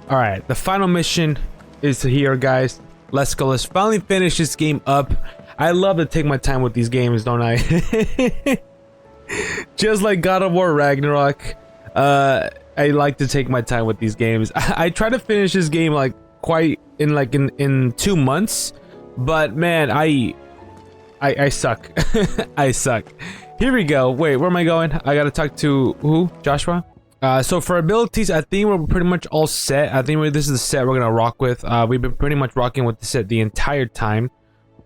All right, the final mission is here, guys. Let's go. Let's finally finish this game up. I love to take my time with these games, don't I? Just like God of War Ragnarok, I like to take my time with these games. I try to finish this game like quite in 2 months, but man, I suck. I suck. Here we go. Wait, where am I going? I gotta talk to who? Joshua? So for abilities, I think we're pretty much all set. I think this is the set we're gonna rock with. We've been pretty much rocking with the set the entire time.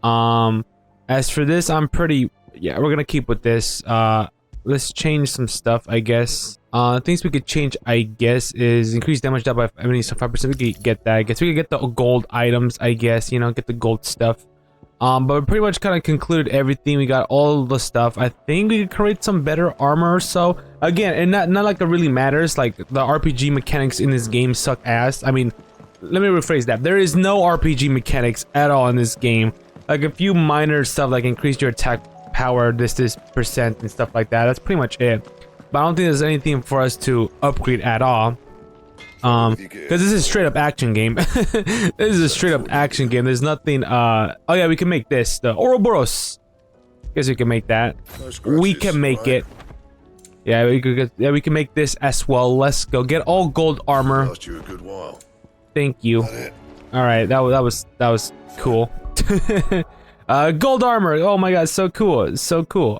As for this, I'm pretty, yeah, we're gonna keep with this. Let's change some stuff, I guess. Things we could change, I guess, is increase damage dealt by 75%. We could get that. I guess we could get the gold items, I guess, you know, get the gold stuff. But we pretty much kind of concluded everything. We got all the stuff. I think we could create some better armor or so. Again, and not like it really matters. Like, the RPG mechanics in this game suck ass. I mean, let me rephrase that. There is no RPG mechanics at all in this game. Like, a few minor stuff like increase your attack power, this percent and stuff like that. That's pretty much it. But I don't think there's anything for us to upgrade at all. Because this is a straight up action game. This is a straight up action game. There's nothing, oh yeah, we can make this, the Ouroboros. Guess we can make that. We can make it. Yeah, we can make this as well. Let's go get all gold armor. Lost you a good while. Thank you. Alright, that was cool. Gold armor. Oh my god, so cool. So cool.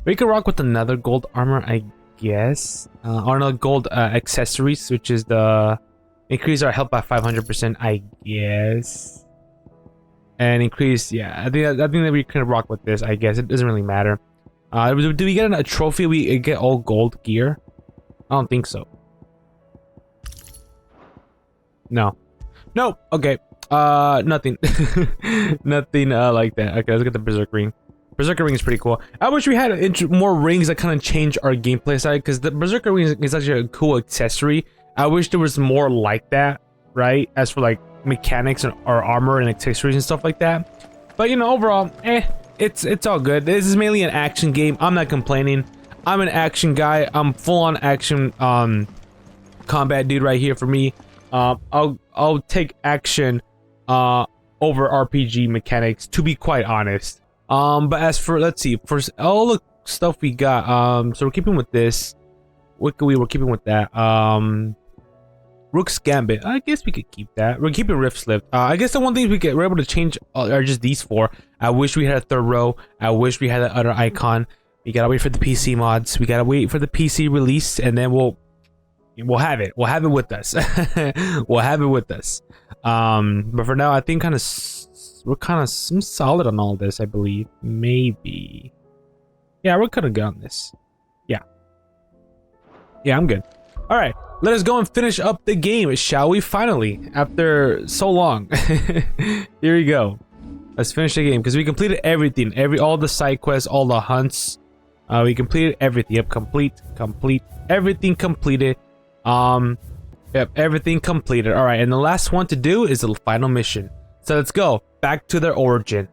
We could rock with another gold armor, I guess. Or no, gold accessories, which is the increase our health by 500%, I guess. And increase, yeah, I think that we can rock with this, I guess. It doesn't really matter. Do we get a trophy? We get all gold gear? I don't think so. No. Nope. Okay. Nothing. Nothing like that. Okay, let's get the Berserk ring. Berserker ring is pretty cool. I wish we had more rings that kind of change our gameplay side, because the Berserker ring is actually a cool accessory. I wish there was more like that, right? As for like mechanics and or armor and accessories and stuff like that. But you know, overall, it's all good. This is mainly an action game. I'm not complaining. I'm an action guy. I'm full on action combat dude right here for me. I'll take action over RPG mechanics, to be quite honest. But as for, let's see, for all the stuff we got, so we're keeping with this. We're keeping with that. Rook's Gambit, I guess we could keep that. We're keeping Rift's Lift. I guess the one thing we're able to change are just these four. I wish we had a third row. I wish we had that other icon. We gotta wait for the PC mods. We gotta wait for the PC release, and then we'll have it. We'll have it with us. We'll have it with us. But for now, I think we're kind of solid on all this, I believe. Maybe. Yeah, we're kind of good on this. Yeah. Yeah, I'm good. All right, let us go and finish up the game, shall we? Finally, after so long. Here we go. Let's finish the game, because we completed everything. All the side quests, all the hunts. We completed everything. Yep, complete. Everything completed. Yep, everything completed. All right, and the last one to do is the final mission. So let's go back to their origin.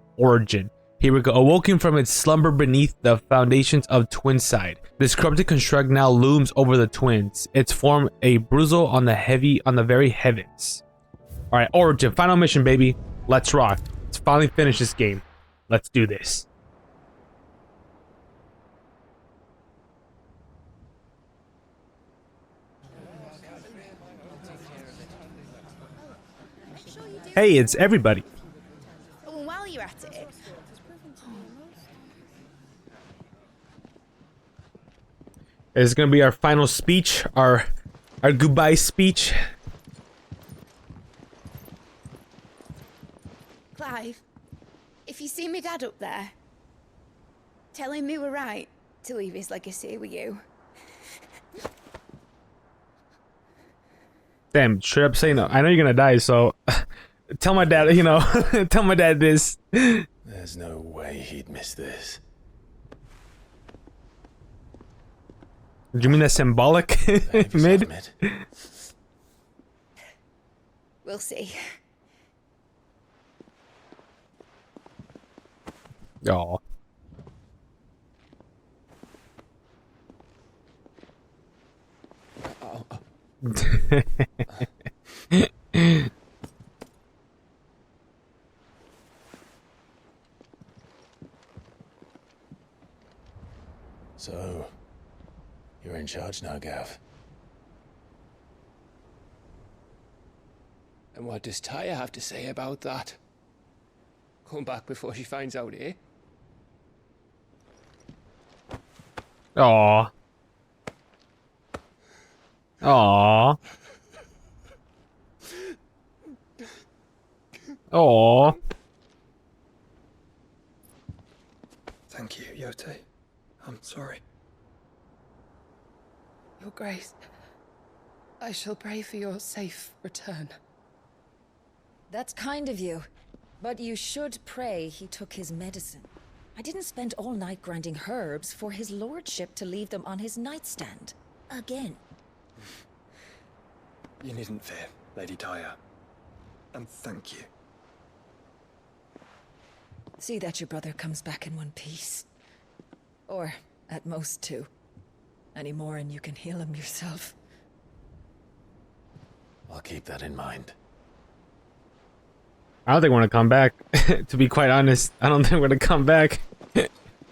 Here we go. Awoken from its slumber beneath the foundations of Twinside, this corrupted construct now looms over the twins. Its form a bruisel on the very heavens. All right, origin, final mission, baby. Let's rock. Let's finally finish this game. Let's do this. Hey, it's everybody. Oh, while you're at it. It's gonna be our final speech, our goodbye speech. Clive, if you see me dad up there, tell him we were right to leave his legacy with you. Damn, straight up saying no. I know you're gonna die, so tell my dad, you know, tell my dad this. There's no way he'd miss this. Do you mean that symbolic? Mid? We'll see. Oh. much now, Gav. And what does Tyre have to say about that? Come back before she finds out, eh? Aww. Aww. Aww. Thank you, Yote. I'm sorry. Your Grace, I shall pray for your safe return. That's kind of you. But you should pray he took his medicine. I didn't spend all night grinding herbs for his lordship to leave them on his nightstand. Again. You needn't fear, Lady Tyre. And thank you. See that your brother comes back in one piece. Or, at most, two. Any more and you can heal him yourself. I'll keep that in mind. I don't think we're gonna come back. To be quite honest, I don't think we're gonna come back. This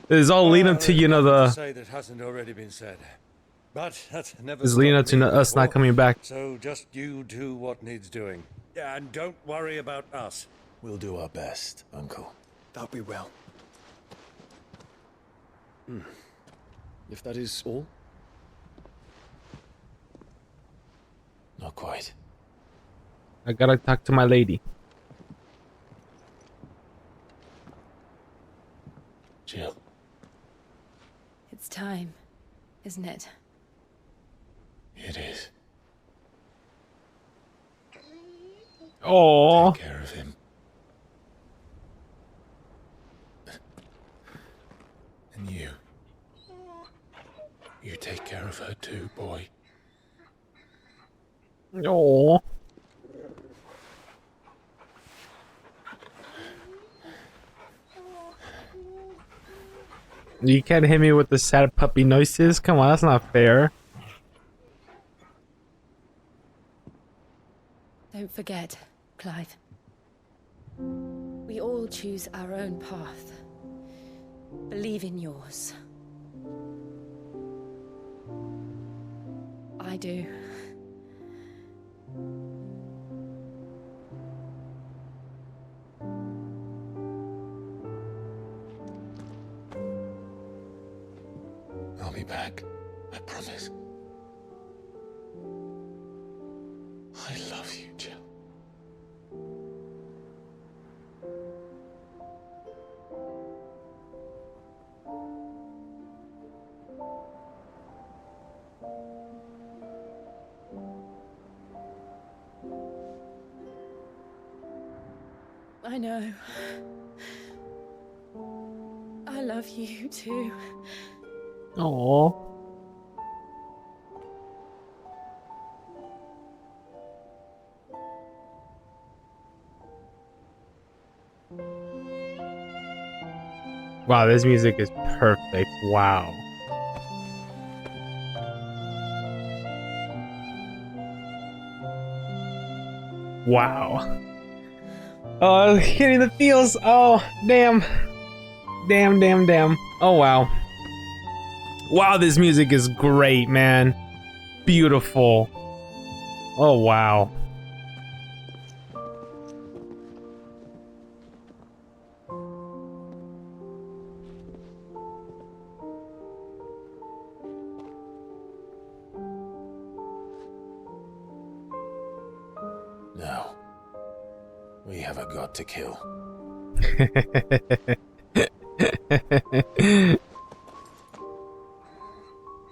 is all leading up to, you know, the... Say that hasn't already been said. But that's never Is leading up stopped to me us not before. coming back. So just you do what needs doing. And don't worry about us. We'll do our best, Uncle. That we will. If that is all? Not quite. I gotta talk to my lady. Jill. It's time, isn't it? It is. Aww. Take care of him. And you. You take care of her too, boy. Aww. You can't hit me with the sad puppy noises? Come on, that's not fair. Don't forget, Clive. We all choose our own path. Believe in yours. I do. I'll be back. I promise. I love you, Jill. I know. I love you too. Aww. Wow, this music is perfect. Wow. Wow. Oh, getting the feels. Oh, damn. Damn, damn, damn. Oh, wow. Wow, this music is great, man. Beautiful. Oh, wow. Now, we have a god to kill.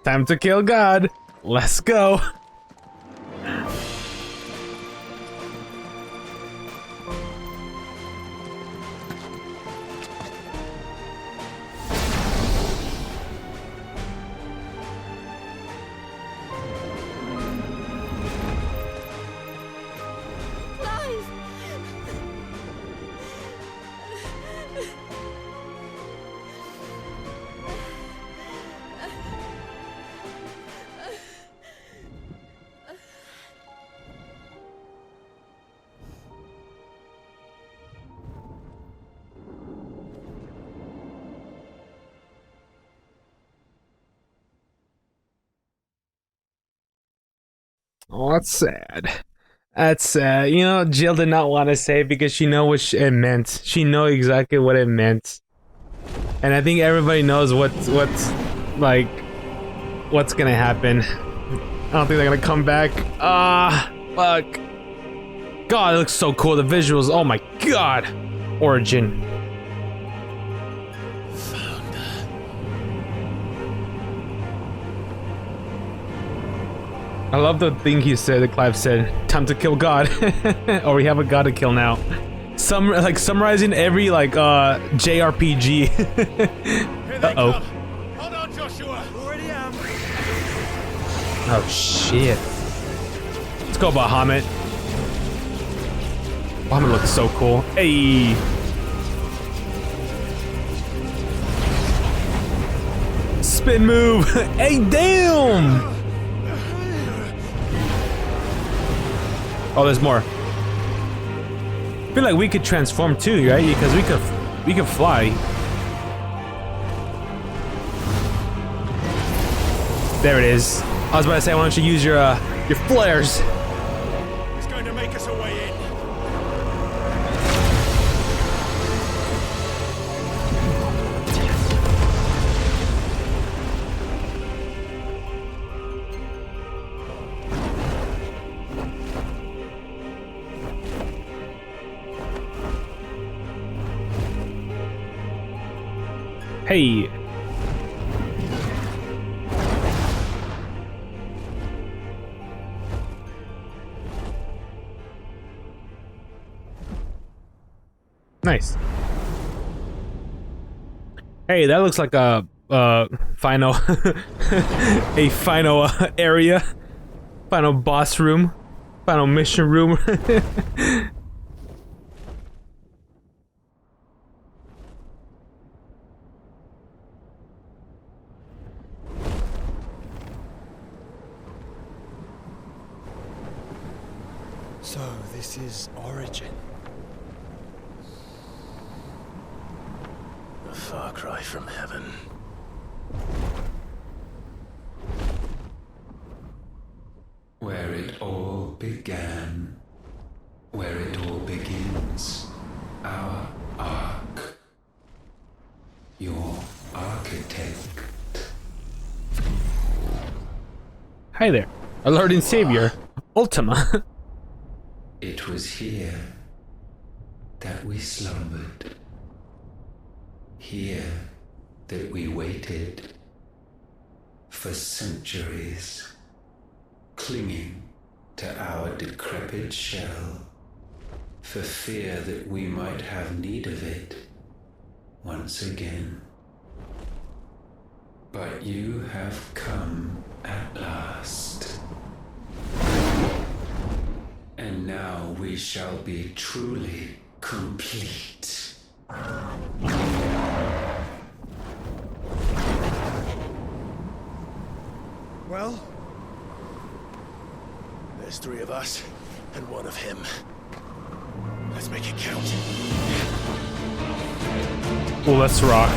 Time to kill God. Let's go. Oh, that's sad. That's sad. You know, Jill did not want to say it because she know what it meant. She know exactly what it meant. And I think everybody knows what's gonna happen. I don't think they're gonna come back. Ah, fuck. God, it looks so cool. The visuals, oh my god. Origin. I love the thing he said, that Clive said, time to kill God. Or we have a god to kill now. Summarizing every, JRPG. Uh-oh. Hold on, Joshua. Already am. Oh, shit. Let's go, Bahamut. Bahamut looks so cool. Hey! Spin move! Hey, damn! Oh, there's more. I feel like we could transform too, right? Because we could fly. There it is. I was about to say, why don't you use your flares? It's going to make us a way in. Hey. Nice. Hey, that looks like a final a final area, final boss room, final mission room. So, this is Origin. A far cry from heaven. Where it all began, where it all begins, our arc, your architect. Hi there, our Lord and Savior, Ultima. It was here that we slumbered. Here that we waited for centuries, clinging to our decrepit shell, for fear that we might have need of it once again. But you have come at last. And now we shall be truly complete. Well, there's 3 of us and 1 of him. Let's make it count. Well, let's rock.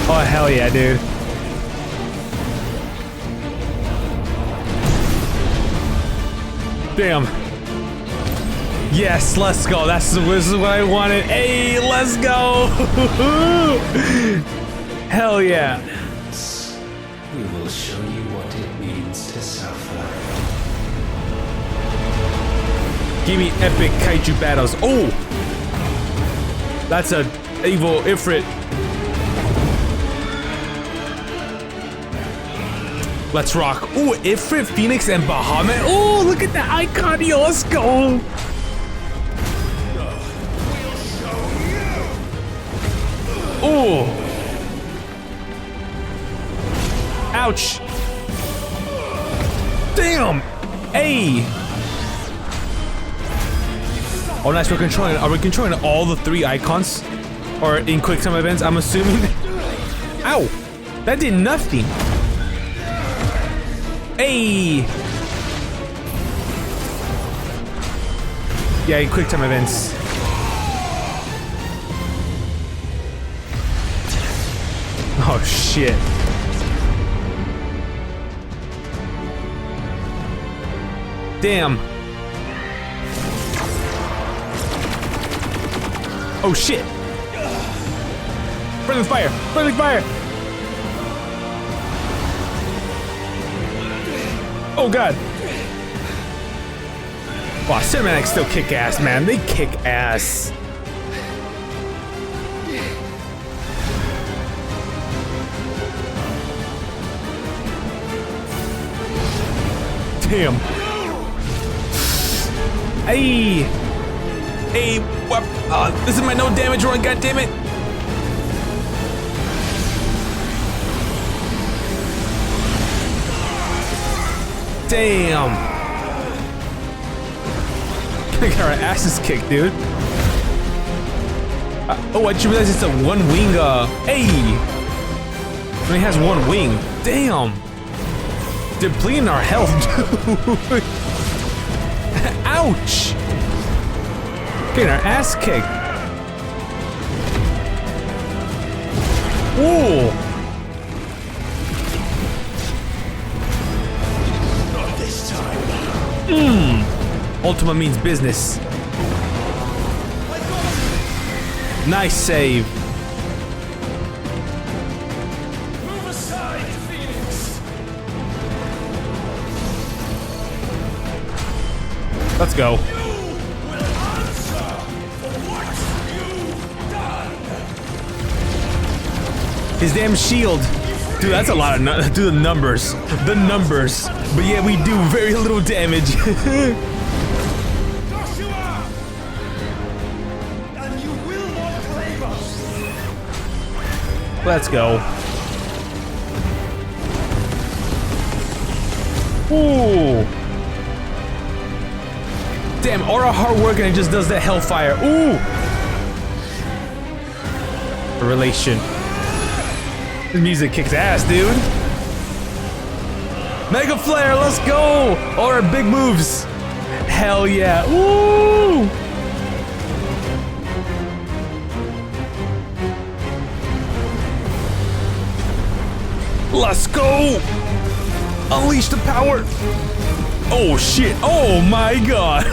Oh, hell yeah, dude. Damn. Yes, let's go. This is what I wanted. Hey, let's go. Hell yeah. We will show you what it means to suffer. Give me epic kaiju battles. Oh! That's a evil Ifrit. Let's rock. Ooh, Ifrit, Phoenix, and Bahamut. Oh, look at that icon. Yo, let's go. Oh. Ouch. Damn. Hey. Oh, nice. Are we controlling all the 3 icons? Or in quick time events, I'm assuming? Ow. That did nothing. Hey! Yeah, in quick time events. Oh shit. Damn. Oh shit. Friendly fire! Friendly fire! Oh god. Wow, cinematics still kick ass, man. They kick ass. Damn. Hey. Hey, what? This is my no damage run, goddammit. Damn. I got our asses kicked, dude. Oh, I just realized it's a one wing, hey! It only has one wing. Damn! Depleting our health, dude! Ouch! Getting our ass kicked. Ooh! Not this time. Ultima means business. Nice save. Move aside, Phoenix. Let's go. You will answer for what you've done. His damn shield. Dude, that's a lot of the numbers. The numbers. But yeah, we do very little damage. And you will not claim us. Let's go. Ooh. Damn, all our hard work and it just does that hellfire. Ooh. Relation. This music kicks ass, dude. Mega Flare, let's go! All our big moves. Hell yeah. Woo! Let's go! Unleash the power! Oh shit! Oh my god!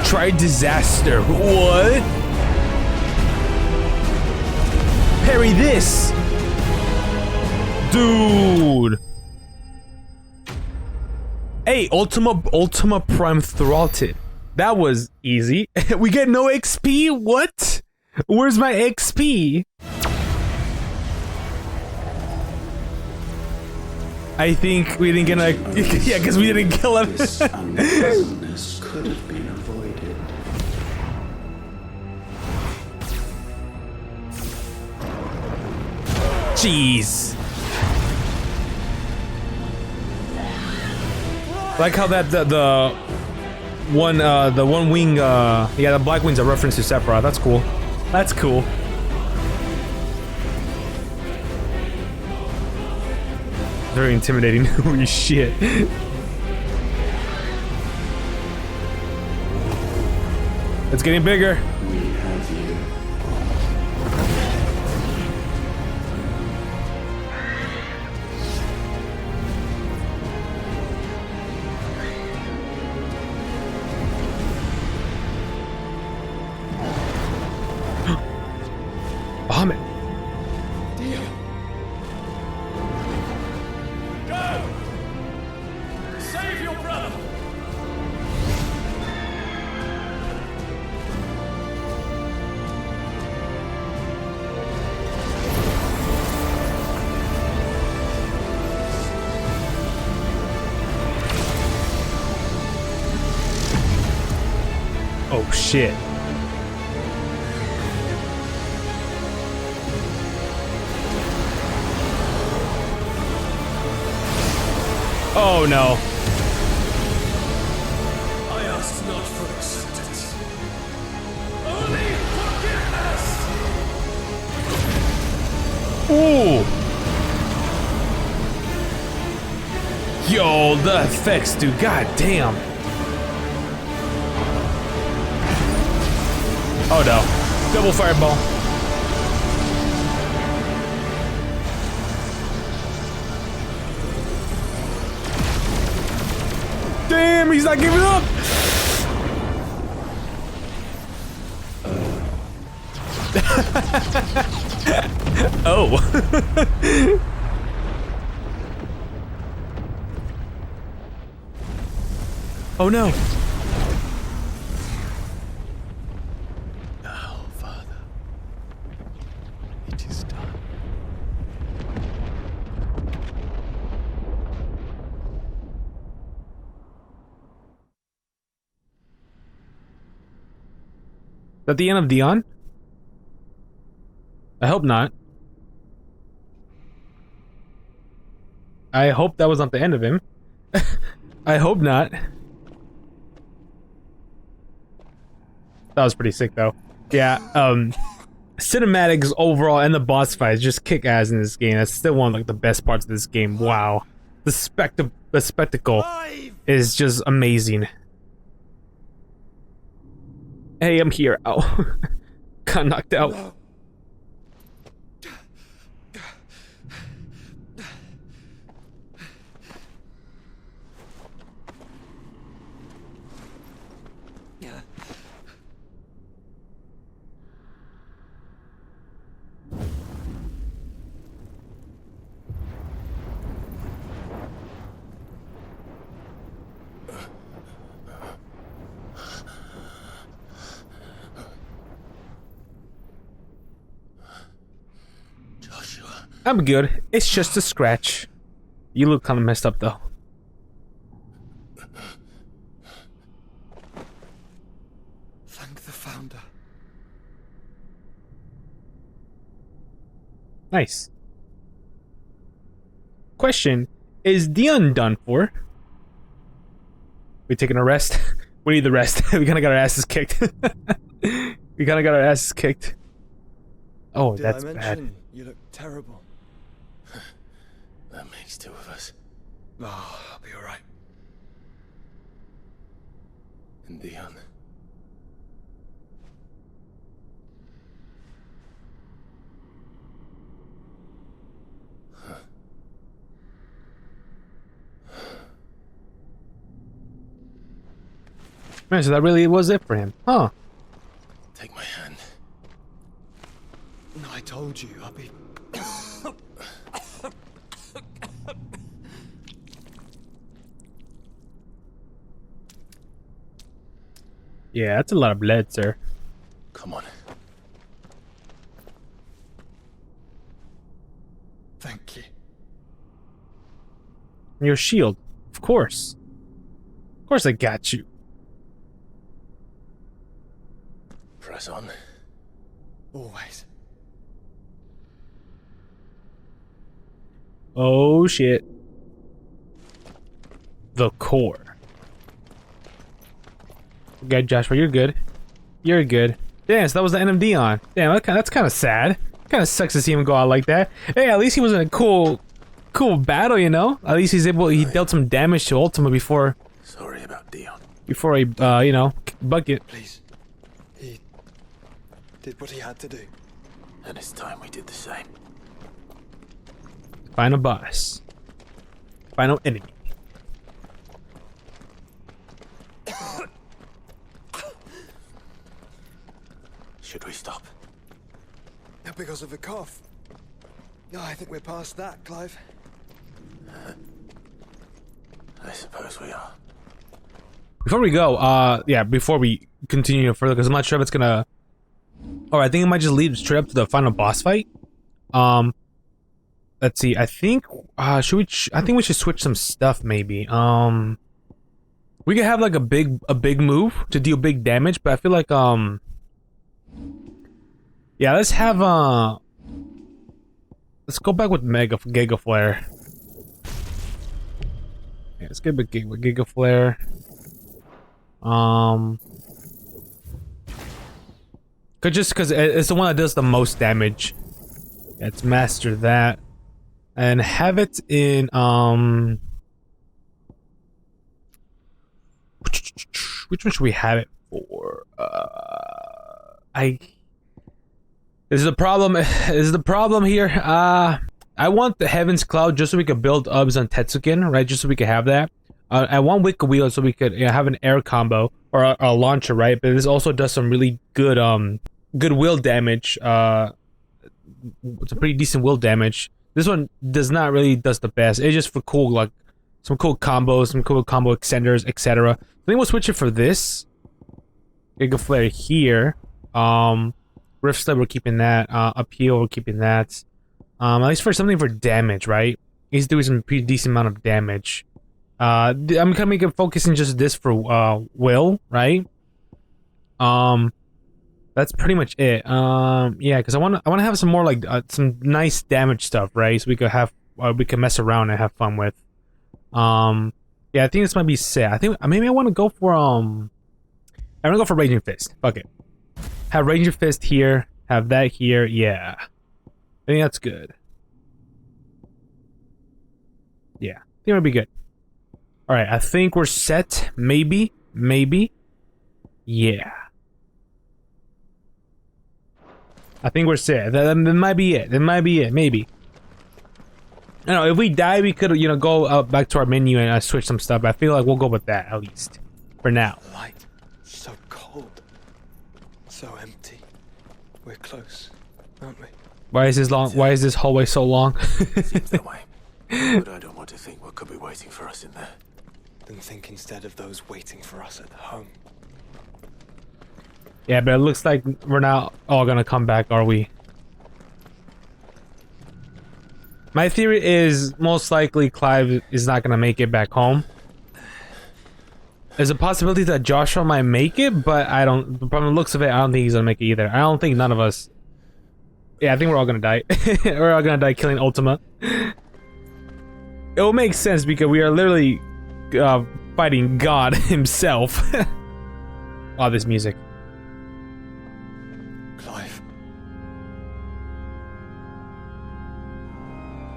Try disaster. What? Parry this! Dude! Hey, Ultima Prime Throttled. That was easy. We get no XP? What? Where's my XP? I think we didn't get a... yeah, because we didn't kill him. This unpleasantness could have been avoided. Jeez. Like how that the one wing yeah, the black wing's a reference to Sephiroth. That's cool. That's cool. Very intimidating. Holy shit. It's getting bigger. We have you. Bahamut. Deal. Go! Save your brother! Oh shit. Oh no. I ask not for acceptance. Only forgiveness! Ooh. Yo, the effects, dude. God damn. Oh no. Double fireball. Damn, he's not giving up. Oh. Oh no. Now, Father, it is done. Is that the end of Dion? I hope not. I hope that was not the end of him. I hope not. That was pretty sick though. Yeah, cinematics overall and the boss fights just kick ass in this game. That's still one of like the best parts of this game. Wow. The spectacle is just amazing. Hey, I'm here. Oh. Got knocked out. No. I'm good. It's just a scratch. You look kind of messed up though. Thank the Founder. Nice. Question: is Dion done for? We taking a rest? We need the rest. We kind of got our asses kicked. We kind of got our asses kicked. Oh, Did that's I bad. mention you look terrible? That makes two of us. Oh, I'll be alright. And Dion. Man, so that really was it for him, huh? Take my hand. No, I told you, I'll be... Yeah, that's a lot of blood, sir. Come on. Thank you. Your shield, of course. Of course I got you. Press on. Always. Oh shit. The core. Okay, Joshua, you're good. You're good. Damn, so that was the end of Dion. Damn, that's kind of sad. Kind of sucks to see him go out like that. Hey, at least he was in a cool battle, you know. At least he dealt some damage to Ultima before Sorry about Dion. he, you know, bucket. Please. He did what he had to do. And it's time we did the same. Final boss. Final enemy. Should we stop? Because of the cough. No, I think we're past that, Clive. I suppose we are. Before we go, yeah, before we continue further, because I'm not sure if it's gonna... Or I think it might just lead straight up to the final boss fight. Let's see, I think, I think we should switch some stuff, maybe. We could have, like, a big move to deal big damage, but I feel like, yeah, let's have, let's go back with Giga Flare. Yeah, let's get with Giga Flare. Because it's the one that does the most damage. Let's master that. And have it in, which one should we have it for? This is the problem. This is the problem here. I want the Heaven's Cloud just so we can build Ubs on Tetsukin, right? Just so we can have that. at one wicked wheel so we could have an air combo or a launcher, right? But this also does some really good good wheel damage. It's a pretty decent wheel damage. This one does not really does the best. It's just for cool, like some cool combos, some cool combo extenders, etc. I think we'll switch it for this. Giga Flare here. Rift Slip, we're keeping that. Appeal, we're keeping that. At least for something for damage, right? He's doing some pretty decent amount of damage. I'm gonna make it focusing just this for will, right? That's pretty much it. Yeah, because I want to have some more like some nice damage stuff, right? So we could have we can mess around and have fun with. Yeah, I think this might be set. I think maybe I want to go for I'm gonna go for Raging Fist. Fuck it. Have Raging Fist here. Have that here. Yeah, I think that's good. Yeah, I think it'll be good. All right, I think we're set. Maybe. Yeah. I think we're set. That might be it. Maybe. I don't know, if we die, we could, you know, go back to our menu and switch some stuff. But I feel like we'll go with that, at least. For now. Light. So cold. So empty. We're close, aren't we? Why is this long? Why is this hallway so long? Seems that way. But I don't want to think what could be waiting for us in there. Then think instead of those waiting for us at home. Yeah, but it looks like we're not all gonna come back, are we? My theory is most likely Clive is not gonna make it back home. There's a possibility that Joshua might make it, but I don't. From the looks of it, I don't think he's gonna make it either. I don't think none of us. Yeah, I think we're all gonna die. We're all gonna die killing Ultima. It will make sense because we are literally fighting God himself. Oh, this music. Clive.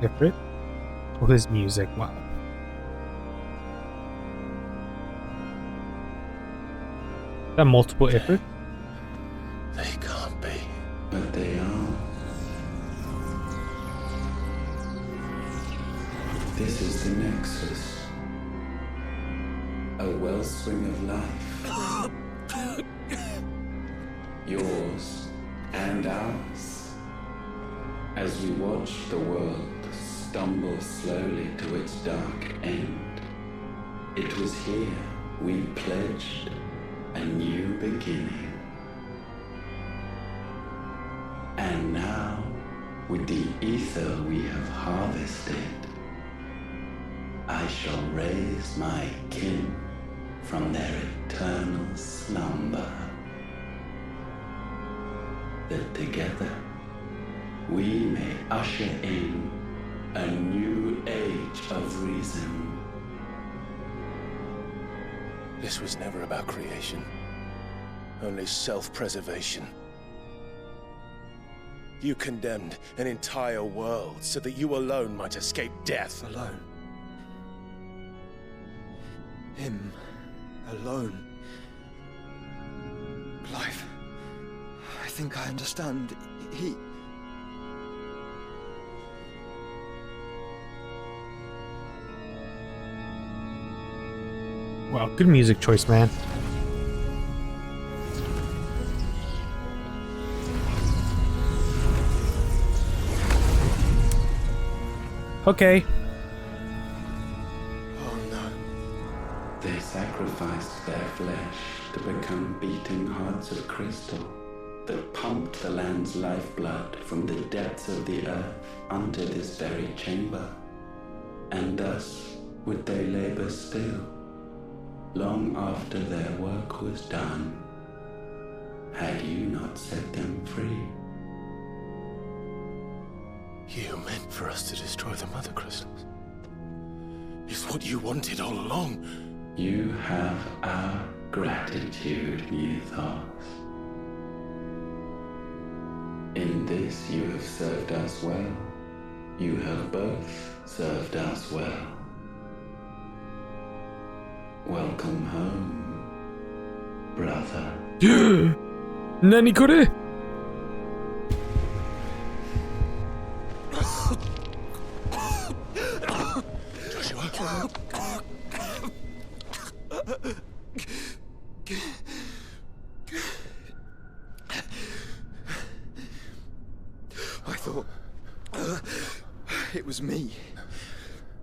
Ifrit? Oh, his music. Wow. Is that multiple Ifrit? They can't be. But they are. This is the Nexus. A wellspring of life. Yours and ours. As we watch the world stumble slowly to its dark end, it was here we pledged a new beginning. And now, with the ether we have harvested, I shall raise my kin from their eternal slumber, that together we may usher in a new age of reason. This was never about creation. Only self-preservation. You condemned an entire world so that you alone might escape death. Alone. Him. Alone. Clive. I think I understand. He... Wow, good music choice, man. Okay. Oh no. They sacrificed their flesh to become beating hearts of crystal that pumped the land's lifeblood from the depths of the earth unto this very chamber. And thus would they labor still, long after their work was done, had you not set them free. You meant for us to destroy the Mother Crystals. It's what you wanted all along. You have our gratitude, Mythos. In this you have served us well. You have both served us well. Welcome home, brother. Nani kore? I thought it was me,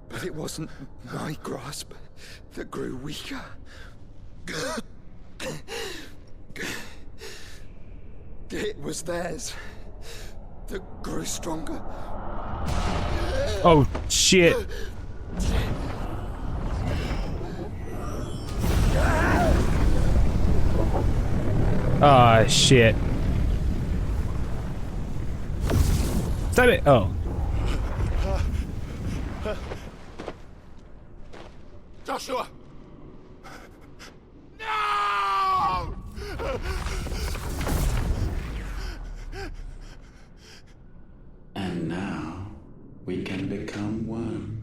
but it wasn't my grasp that grew weaker. It was theirs that grew stronger. Oh, shit. Ah, shit. Stop it. Oh. Joshua! No! And now we can become one.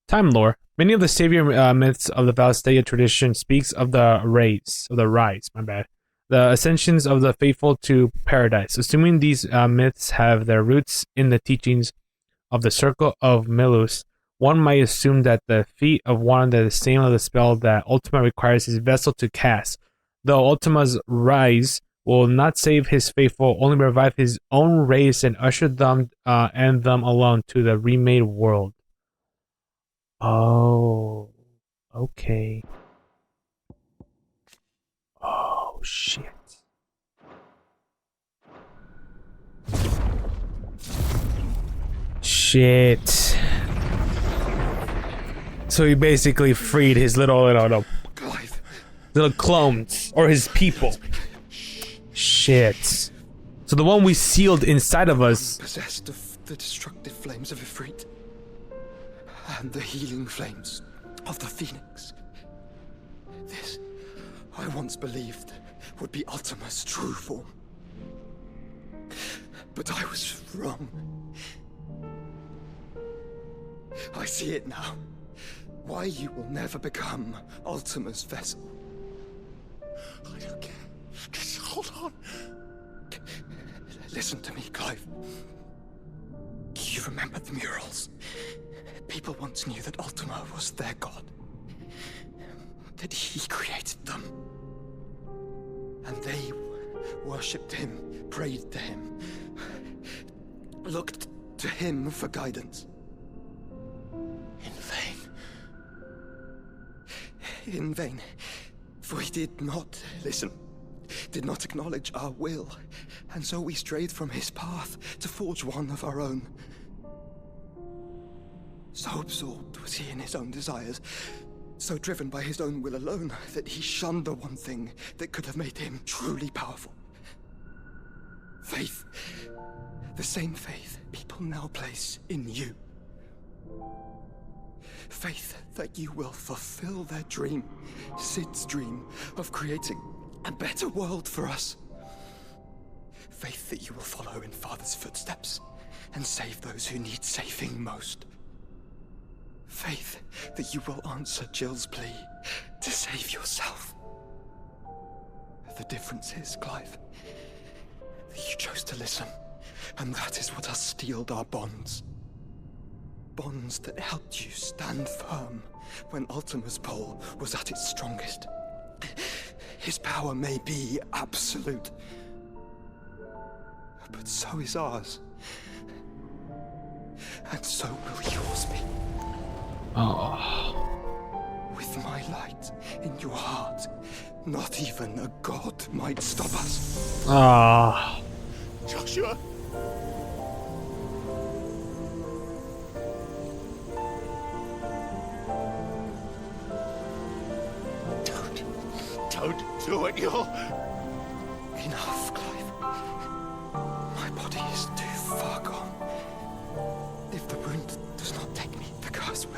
Time lore. Many of the savior myths of the Valsteia tradition speaks of the rise, my bad. The ascensions of the faithful to paradise. Assuming these myths have their roots in the teachings of the Circle of Milus, one might assume that the feat of one that is the same of the spell that Ultima requires his vessel to cast. Though Ultima's rise will not save his faithful, only revive his own race and usher them and them alone to the remade world. Oh, okay. Oh, shit. Shit. So he basically freed his little clones, or his people. Shit. So the one we sealed inside of us. Possessed of the destructive flames of Ifrit. And the healing flames of the Phoenix. This, I once believed, would be Ultima's true form. But I was wrong. I see it now. Why you will never become Ultima's vessel. I don't care. Just hold on. Listen to me, Clive. You remember the murals? People once knew that Ultima was their god. That he created them. And they worshipped him, prayed to him, looked to him for guidance. In vain. In vain. For he did not listen, did not acknowledge our will, and so we strayed from his path to forge one of our own. So absorbed was he in his own desires, so driven by his own will alone, that he shunned the one thing that could have made him truly powerful. Faith. The same faith people now place in you. Faith that you will fulfill their dream, Sid's dream, of creating a better world for us. Faith that you will follow in Father's footsteps and save those who need saving most. Faith that you will answer Jill's plea to save yourself. The difference is, Clive, that you chose to listen, and that is what has steeled our bonds. Bonds that helped you stand firm when Ultima's pull was at its strongest. His power may be absolute, but so is ours. And so will yours be. Oh. With my light in your heart, not even a god might stop us. Ah. Joshua! Don't do it, you'll... Enough, Clive. My body is too far gone. If the wound does not take me, the curse will.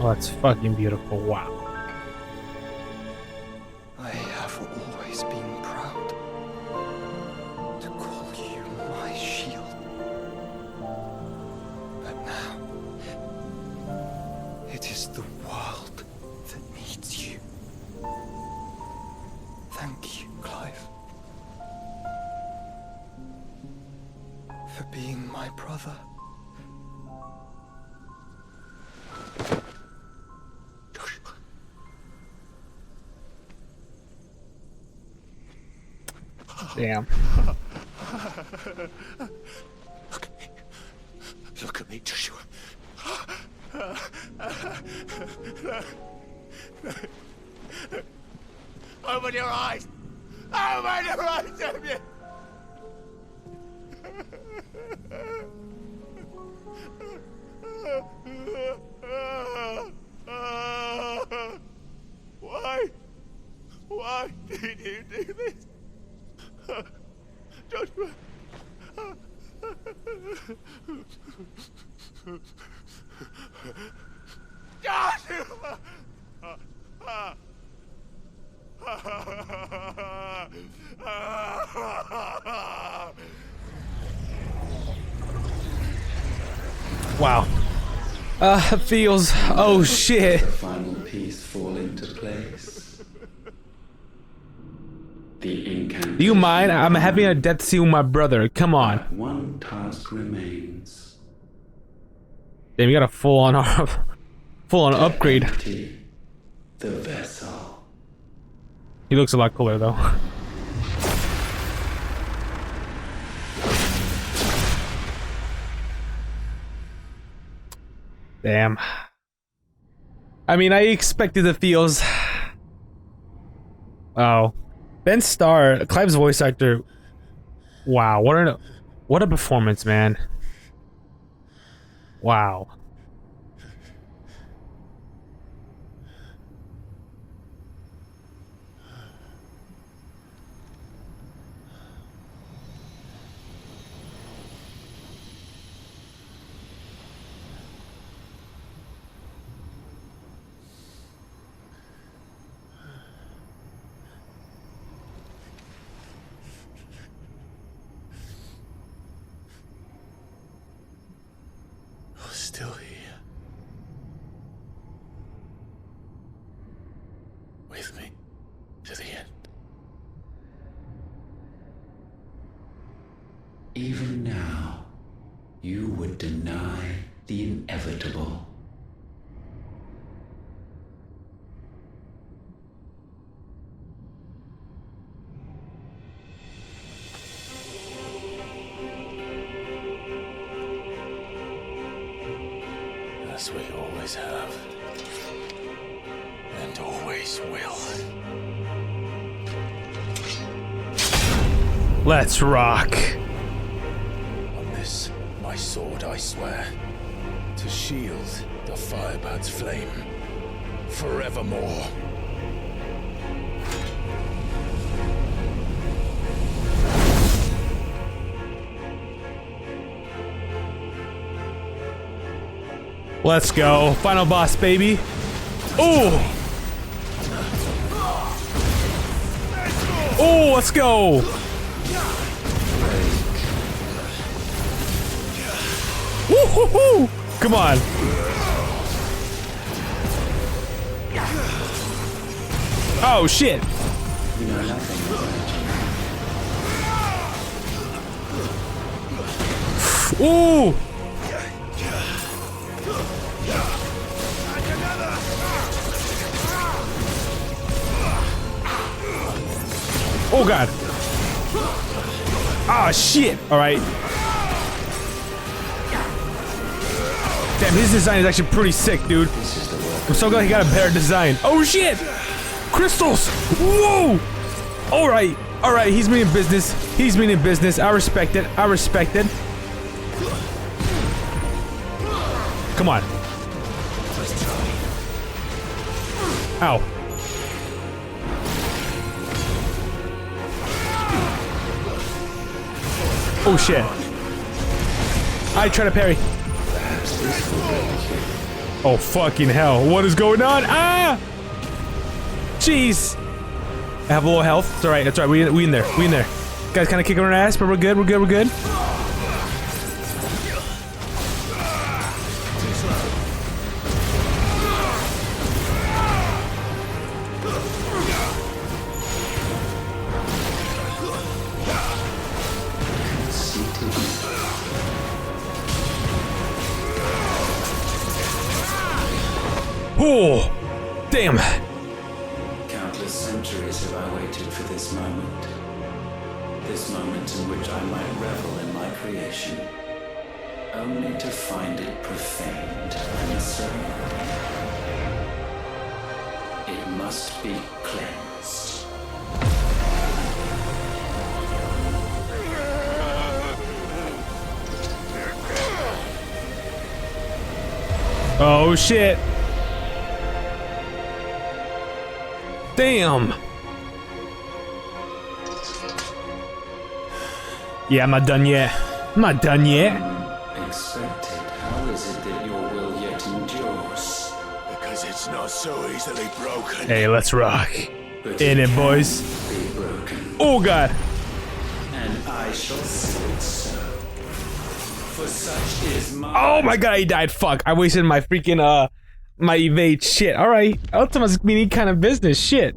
Oh, that's fucking beautiful. Wow. I have always been proud to call you my shield. But now, it is the world that needs you. Thank you, Clive, for being my brother. Damn. Look at me, Joshua. Open your eyes! Open your eyes, Damien! Why? Why did you do this? Joshua! Joshua! Wow. Feels. Oh shit. The final piece fall into place. The incantation. Do you mind? I'm having a death scene with my brother. Come on. One task remains. Damn, you got a full-on upgrade. Empty the vessel. He looks a lot cooler though. Damn. I mean, I expected the feels. Oh. Ben Starr, Clive's voice actor. Wow, what a performance, man. Wow. Still here. With me to the end. Even now, you would deny the inevitable. As we always have. And always will. Let's rock. On this, my sword, I swear, to shield the Firebird's flame forevermore. Let's go. Final boss, baby. Ooh. Ooh, let's go. Woo-hoo-hoo. Come on. Oh, shit. You know nothing about you. Ooh. Oh god. Ah shit. Alright. Damn, his design is actually pretty sick, dude. I'm so glad he got a better design. Oh shit! Crystals! Whoa! Alright. Alright, he's meaning business. He's meaning business. I respect it. I respect it. Come on. Ow. Oh shit. I try to parry. Oh, fucking hell. What is going on? Ah! Jeez. I have a little health. It's alright, it's alright. We in there. We in there. Guys kind of kicking our ass, but we're good, we're good, we're good. Oh, damn. Countless centuries have I waited for this moment. This moment in which I might revel in my creation, only to find it profaned and so it must be cleansed. Oh shit. Damn. Yeah, I'm not done yet. I'm not done yet. Expected. How is it that your will yet endures? Because it's not so easily broken. Hey, let's rock. But In it, boys. be broken, Oh god. and I shall see it so. For such is my. Oh my god, he died. Fuck. I wasted my freaking my evade. Shit. Alright. Ultima's mini kind of business. Shit.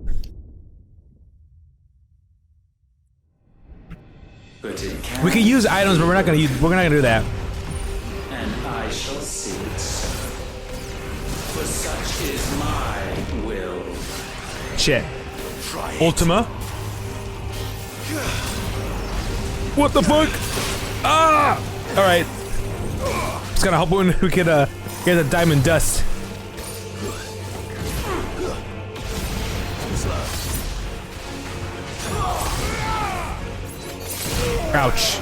But it can. We could use items, but we're not gonna do that. And I shall see it so. For such is my will. Shit. Ultima. What the fuck? Ah! Alright. Just gotta hope we could get the diamond dust. Ouch.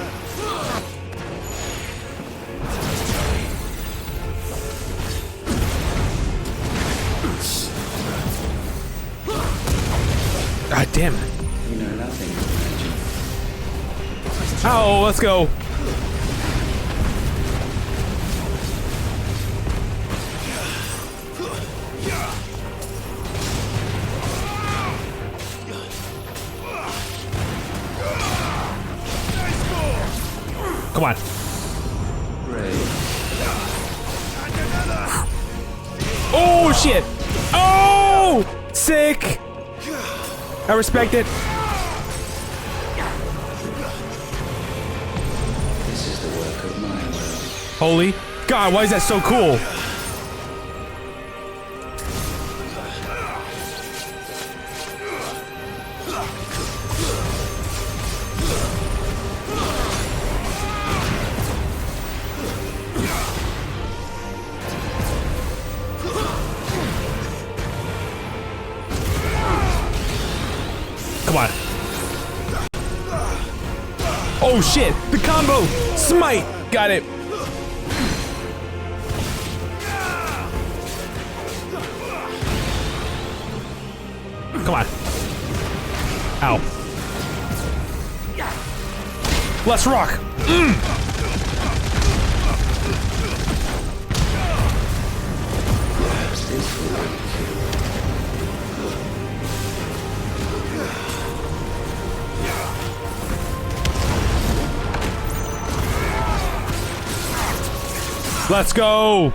God damn it. You know nothing of magic. Oh, let's go. Come on. Brayy. Oh shit! Oh! Sick! I respect it. This is the work of my will. Holy God, why is that so cool? Come on. Oh shit! The combo! Smite! Got it. Come on. Ow. Let's rock! Let's go!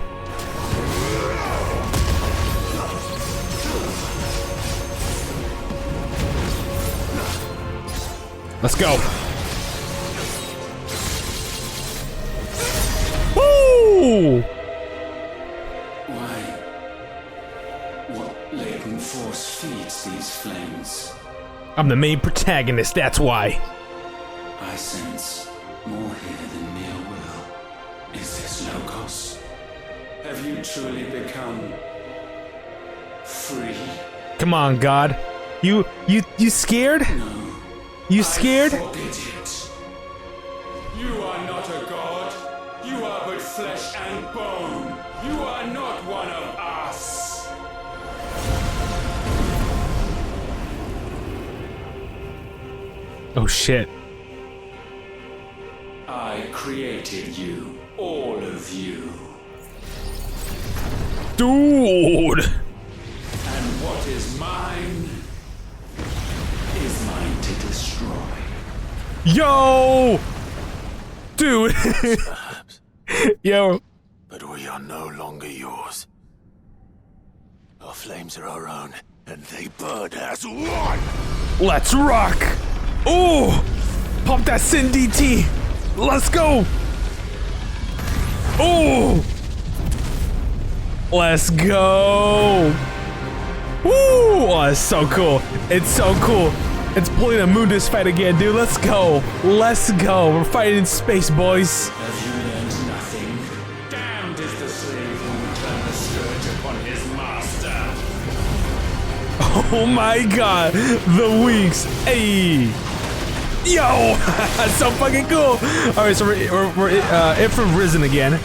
Let's go! Woo! Why? What latent force feeds these flames? I'm the main protagonist, that's why. I sense more here than mere will. Is this Logos? Have you truly become free? Come on, God. You scared? No. You scared? I forbid it. You are not a god. You are but flesh and bone. You are not one of us. Oh shit. I created you, all of you. Dude! And what is mine is mine to destroy. Yo! Dude! Perhaps. Yo. But we are no longer yours. Our flames are our own, and they burn as one! Let's rock! Ooh! Pump that Sin DT! Let's go! Ooh! Let's go! Woo! Oh, it's so cool. It's so cool. It's pulling a Mundus fight again, dude. Let's go. Let's go. We're fighting in space, boys. Have you learned nothing? Damned is the slave who would turn the scourge upon his master. Oh my god. The weeks. Hey. Yo! That's so fucking cool. Alright, so we're Ifrit risen again.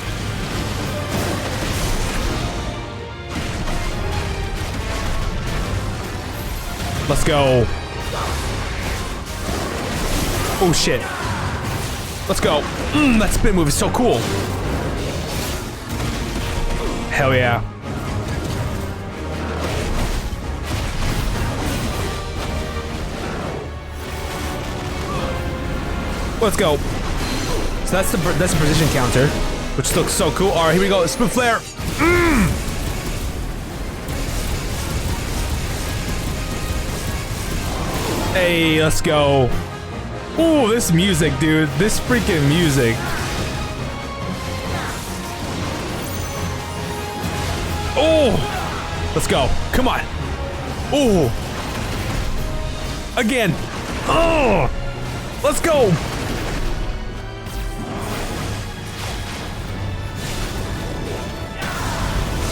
Let's go. Oh shit. Let's go. That spin move is so cool. Hell yeah. Let's go. So that's the precision counter, which looks so cool. All right, here we go. Spin flare. Hey, let's go. Ooh, this music, dude. This freaking music. Oh, let's go. Come on. Ooh. Again. Oh, let's go.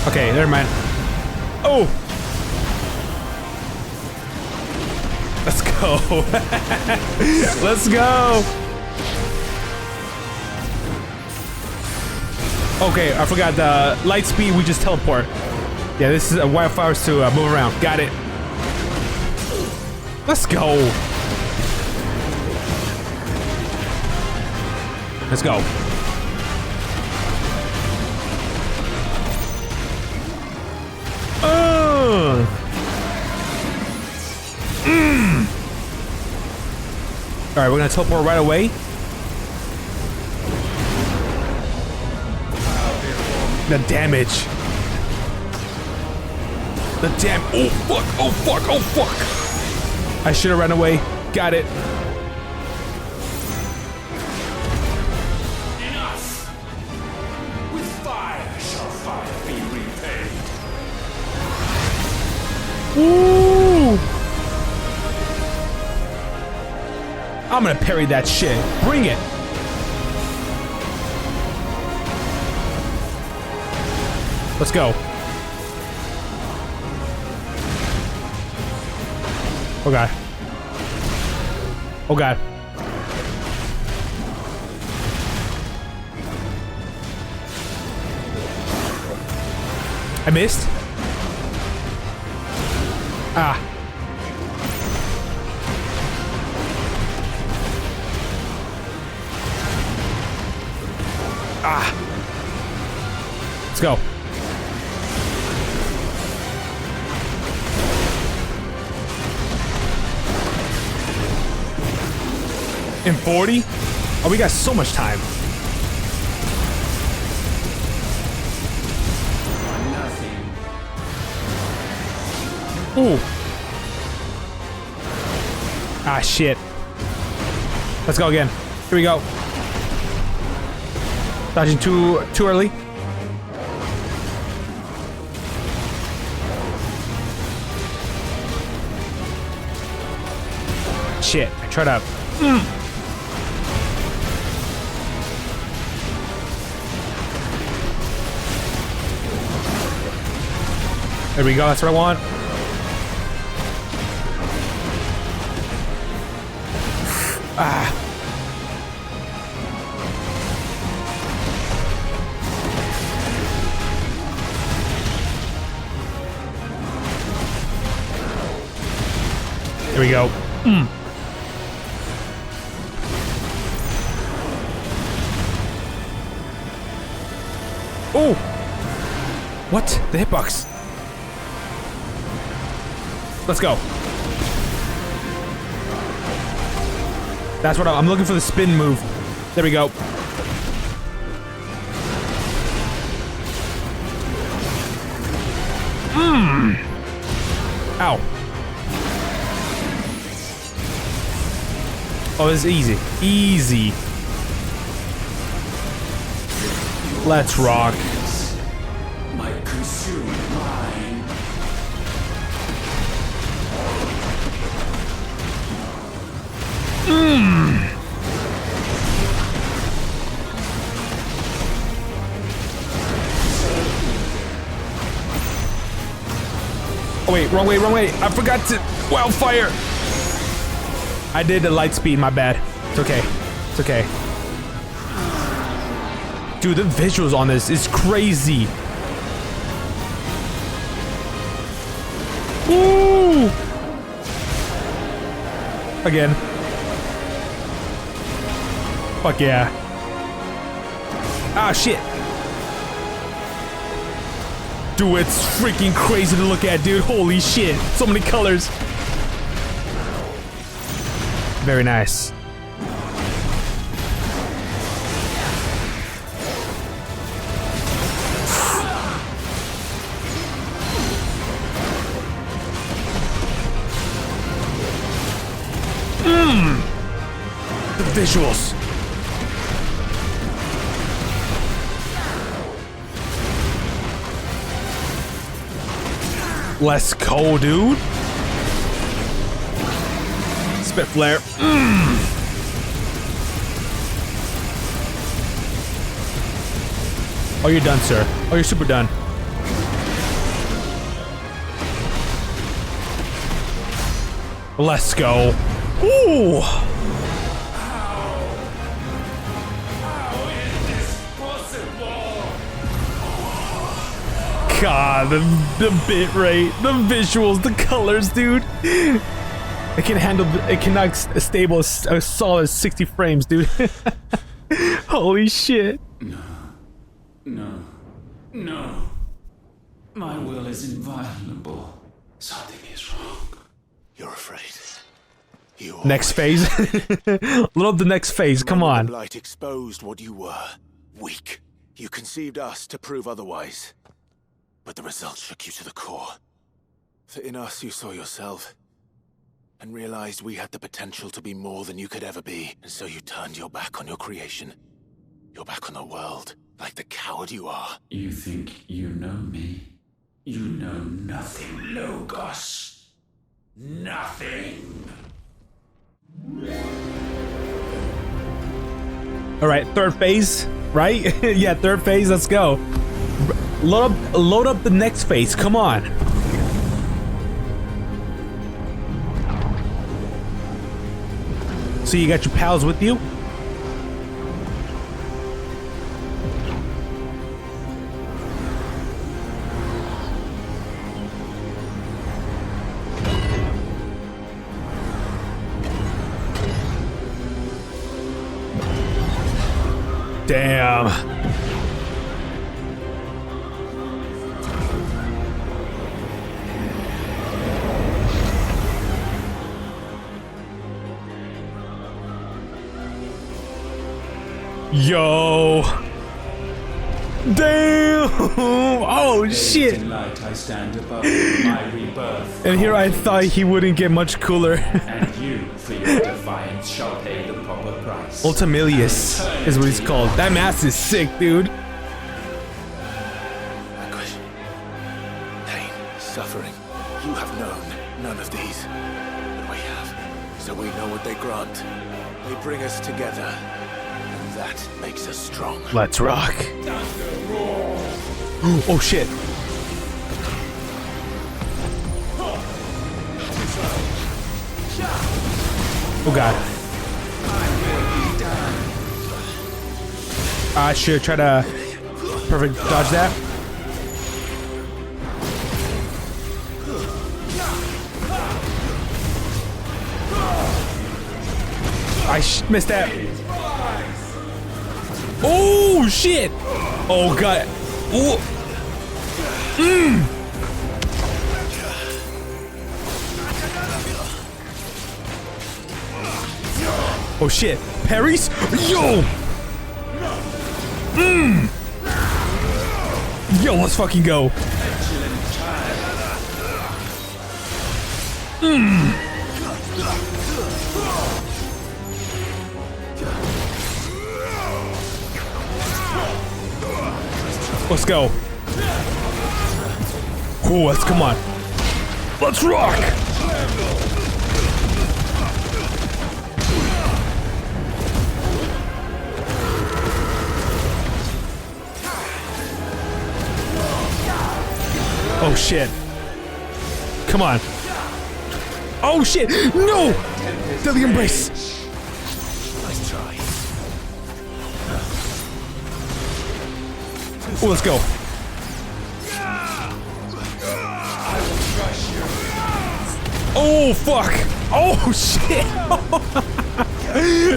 Okay, never mind. Oh. Let's go. Let's go. Okay, I forgot the light speed. We just teleport. Yeah, this is a wildfires to move around. Got it. Let's go. Let's go. All right, we're gonna teleport right away. The damage. The damn. Oh fuck! Oh fuck! Oh fuck! I should have run away. Got it. Enough! With fire shall fire be repaid. Ooh! I'm gonna parry that shit. Bring it. Let's go. Oh god. Oh god. I missed. Ah. Ah. Let's go. In 40? Oh, we got so much time. Nothing. Ooh. Ah, shit. Let's go again. Here we go. Dodging too early. Shit. I tried to. There we go. That's what I want. Ah. There we go. Oh. What? The hitbox. Let's go. That's what I'm looking for, the spin move. There we go. Ow. Oh, this is easy. Easy. Let's rock. My consumed mind. Oh wait, wrong way, wrong way. I forgot to wildfire. I did the light speed, my bad. It's okay. It's okay. Dude, the visuals on this is crazy. Woo! Again. Fuck yeah. Ah, shit. Dude, it's freaking crazy to look at, dude. Holy shit. So many colors. Very nice. The visuals. Let's go, dude. Spit flare. Oh, you're done, sir. Oh, you're super done. Let's go. Ooh. God, the bit rate, the visuals, the colors, dude. It can handle. It cannot stable a solid 60 frames, dude. Holy shit. No. My will is inviolable. Something is wrong. You're afraid. You Next phase. Love the next phase. Come on. The blight exposed what you were. Weak. You conceived us to prove otherwise. But the results shook you to the core. For in us you saw yourself. And realized we had the potential to be more than you could ever be. And so you turned your back on your creation. Your back on the world. Like the coward you are. You think you know me? You know nothing, Logos. Nothing. Alright, third phase, right? Yeah, third phase, let's go. Load up the next phase, come on. So you got your pals with you? Damn. Yo. Damn. Oh shit. In light I stand above my rebirth. And here I thought he wouldn't get much cooler. And you, for your defiance, shall pay the proper price. Ultimalius is what he's called. That mask is sick, dude. Anguish. Pain. Suffering. You have known none of these. But we have. So we know what they grant. They bring us together. And that makes us strong. Let's rock. Oh shit. Oh god. I should try to perfect dodge that. I missed that. Oh shit. Oh god. Ooh. Oh shit. Parries? Yo! Yo, let's fucking go. Let's go. Oh, let's come on. Let's rock. Oh shit. Come on. Oh shit. No. Deadly embrace. Nice try. Oh, let's go. Oh fuck. Oh shit.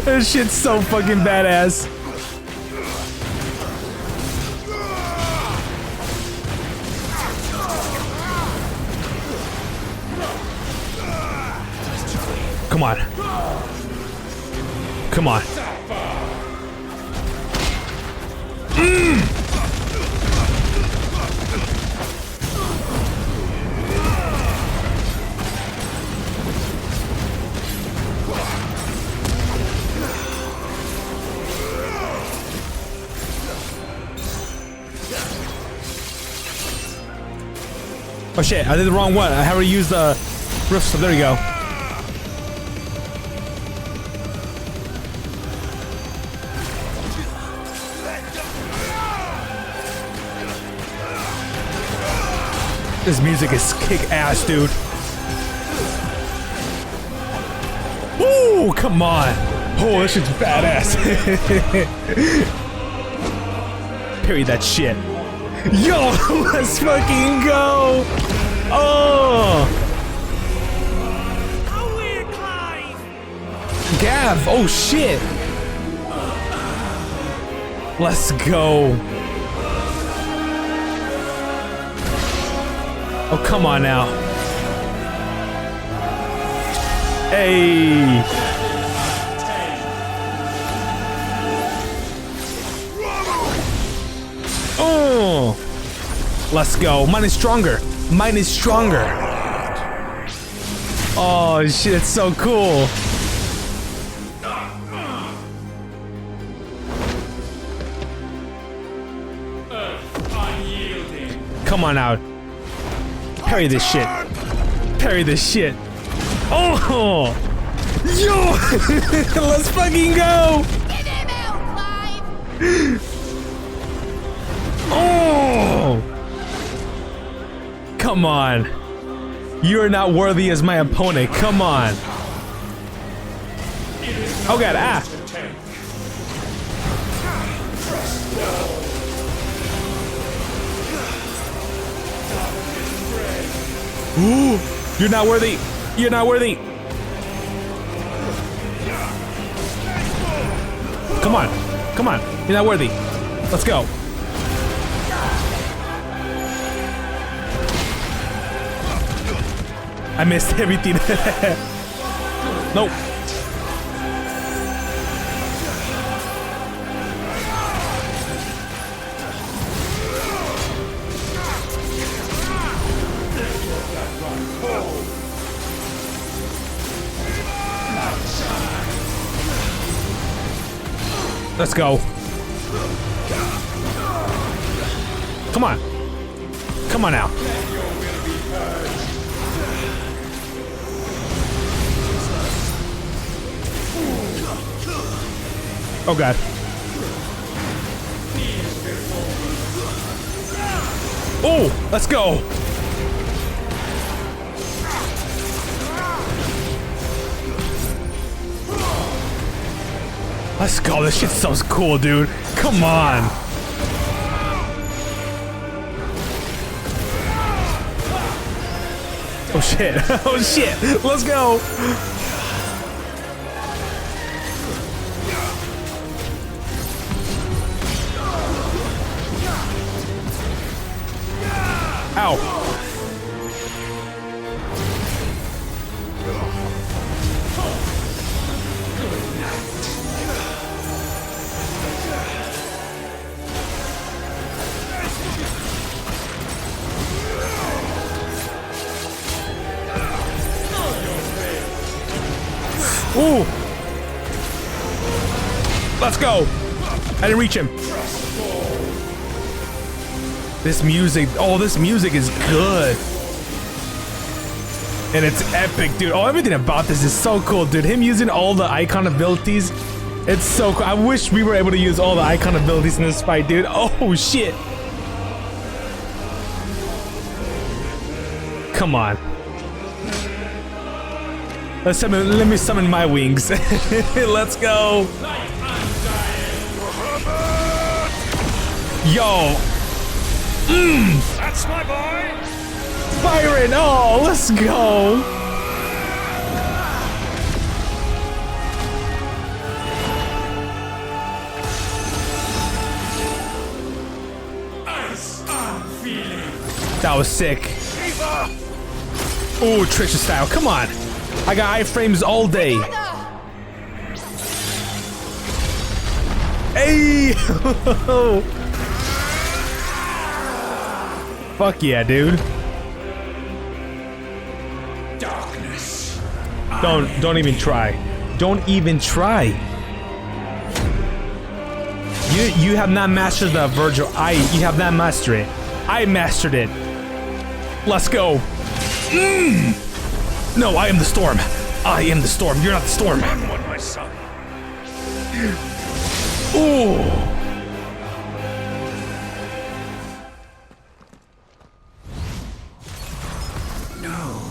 That shit's so fucking badass. Come on. Come on. Oh shit, I did the wrong one. I haven't used the roof, so there you go. This music is kick-ass, dude. Woo! Come on! Oh, this shit's badass. Parry that shit. Yo, let's fucking go! Oh! Gav! Oh shit! Let's go! Oh, come on now. Hey! Oh! Let's go. Mine is stronger. Mine is stronger. Oh shit, it's so cool. Come on out. Parry this shit. Parry this shit. Oh! Yo! Let's fucking go! Get him out, Clive! Oh! Come on. You are not worthy as my opponent. Come on. Oh god, ah! Ooh, you're not worthy. You're not worthy. Come on. Come on. You're not worthy. Let's go. I missed everything. Nope. Let's go. Come on. Come on now. Oh god. Oh, let's go. Let's go. This shit's so cool, dude. Come on. Oh shit. Oh shit. Let's go. Ow. Ooh! Let's go! I didn't reach him. This music, oh, this music is good. And it's epic, dude. Oh, everything about this is so cool, dude. Him using all the icon abilities, it's so cool. I wish we were able to use all the icon abilities in this fight, dude. Oh, shit. Come on. Let me summon my wings. Let's go. Yo. That's my boy. Byron. Oh, let's go. That was sick. Ooh, Trisha style. Come on. I got iframes all day. Hey! Fuck yeah, dude. Darkness. Don't even try. Don't even try. You have not mastered the Virgil. You have not mastered it. I mastered it. Let's go. No, I am the storm. I am the storm. You're not the storm. Run one, my son. Ooh. No,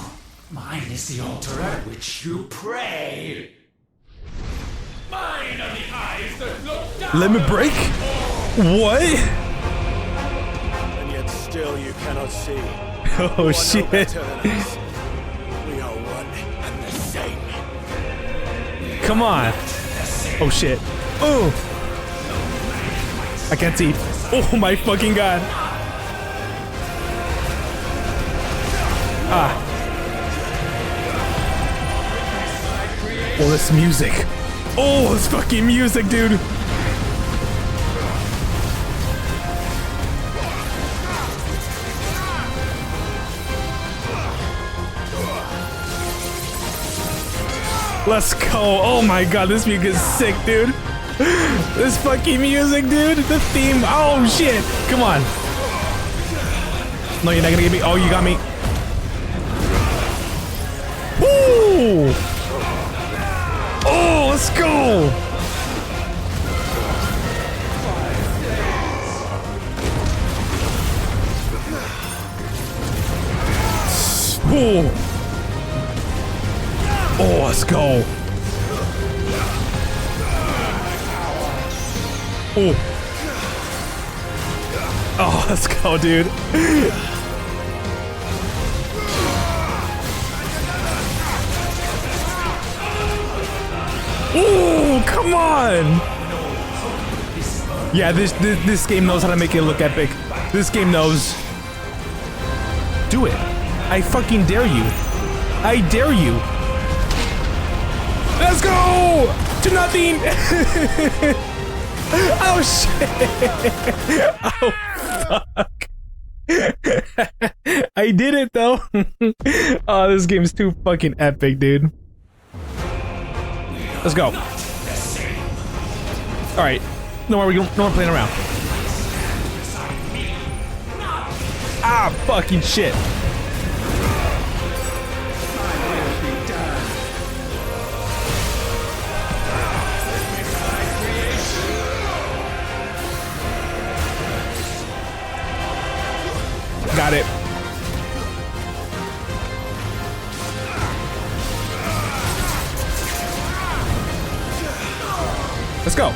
mine is the altar at which you pray. Mine are the eyes that look down. Let me break. What? And yet still you cannot see. Oh shit. Come on. Oh shit. Oh. I can't see. Oh my fucking god. Ah. Oh, this music. Oh, this fucking music, dude. Let's go. Oh my god, this music is sick, dude. This fucking music, dude. The theme. Oh shit. Come on. No, you're not gonna get me. Oh, you got me. Woo! Oh, let's go. Ooh. Oh, let's go. Oh. Oh, let's go, dude. Oh, come on. Yeah, this game knows how to make it look epic. This game knows. Do it. I fucking dare you. I dare you. Let's go! To nothing! Oh shit! Oh fuck! I did it though! Oh, this game's too fucking epic, dude. Let's go. Alright. No more playing around. Ah, fucking shit. Got it. Let's go.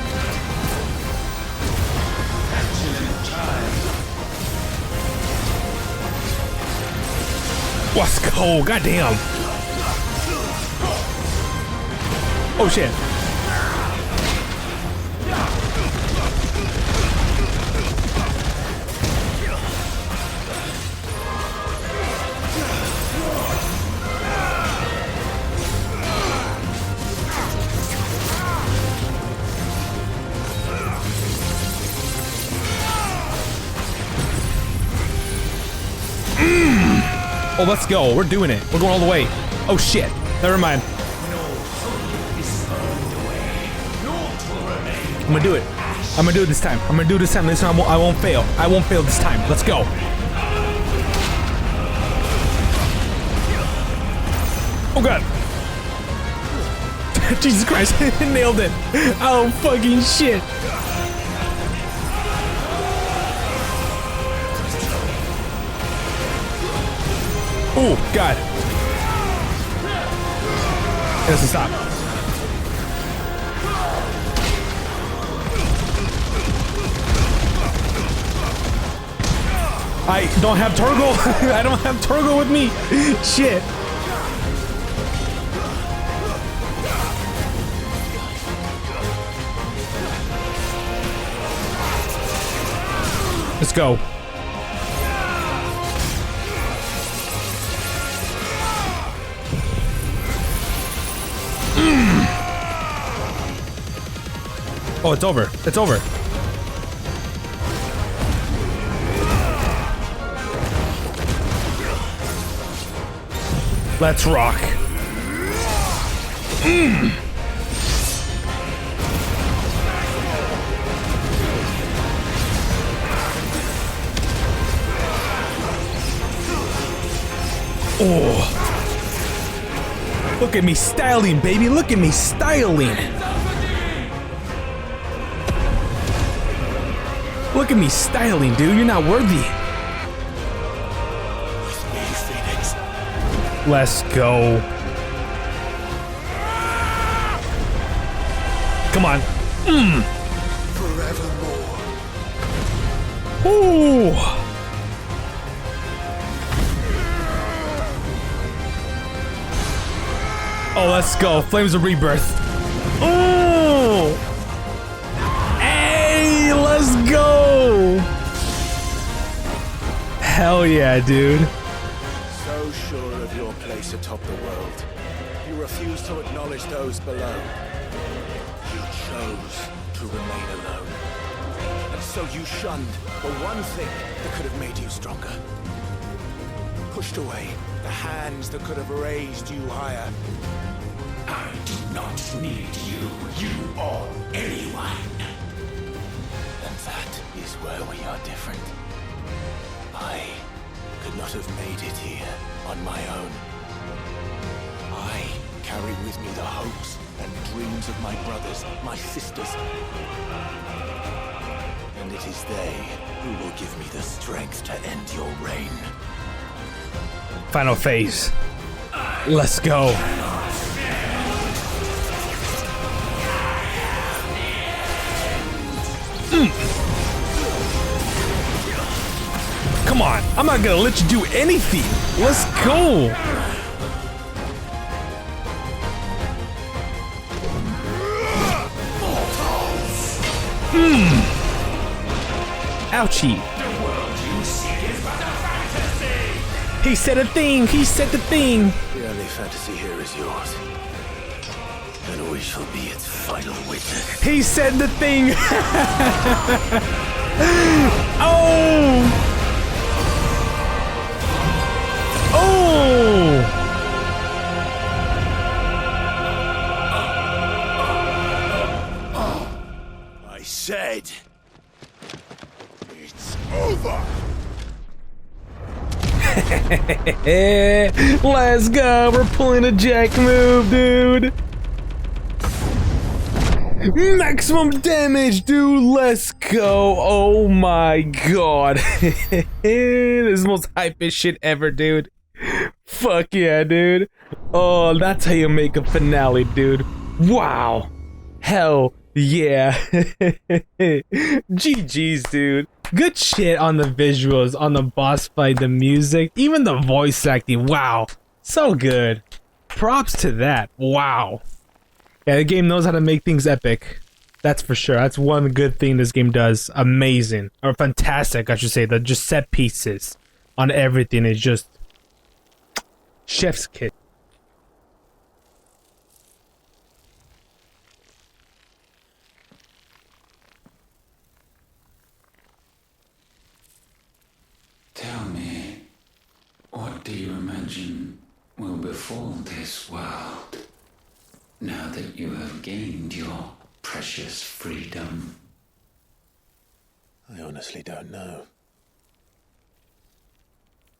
Let's go. Goddamn. Oh shit. Oh, let's go. We're doing it. We're going all the way. Oh, shit. Never mind. I'm gonna do it. I'm gonna do it this time. I'm gonna do it this time. This time I won't fail. I won't fail this time. Let's go. Oh, God. Jesus Christ. Nailed it. Oh, fucking shit. Oh, God. It doesn't stop. I don't have Torgo. I don't have Torgo with me. Shit. Let's go. Oh, it's over. It's over. Let's rock. Oh. Look at me styling, baby. Look at me styling. Look at me styling, dude. You're not worthy. With me, Phoenix. Let's go. Come on. Forevermore. Ooh. Oh, let's go. Flames of Rebirth. Ooh. Hey, let's go. Hell yeah, dude. So sure of your place atop the world, you refuse to acknowledge those below. You chose to remain alone. And so you shunned the one thing that could have made you stronger. Pushed away the hands that could have raised you higher. I do not need you, or anyone. And that is where we are different. I could not have made it here on my own. I carry with me the hopes and dreams of my brothers, my sisters. And it is they who will give me the strength to end your reign. Final phase. Let's go. Come on, I'm not gonna let you do anything. Let's go. Ouchie. He said a thing. He said the thing. The only fantasy here is yours. And we shall be its final witness. He said the thing. Oh. Oh. I said, it's over. Let's go. We're pulling a jack move, dude. Maximum damage, dude. Let's go. Oh my god. This is the most hypest shit ever, dude. Fuck yeah, dude. Oh, that's how you make a finale, dude. Wow. Hell yeah. GG's, dude. Good shit on the visuals, on the boss fight, the music, even the voice acting. Wow. So good. Props to that. Wow. Yeah, the game knows how to make things epic. That's for sure. That's one good thing this game does. Amazing. Or fantastic, I should say. The just set pieces on everything is just chef's kiss. Tell me, what do you remember? imagine will befall this world now that you have gained your precious freedom? I honestly don't know.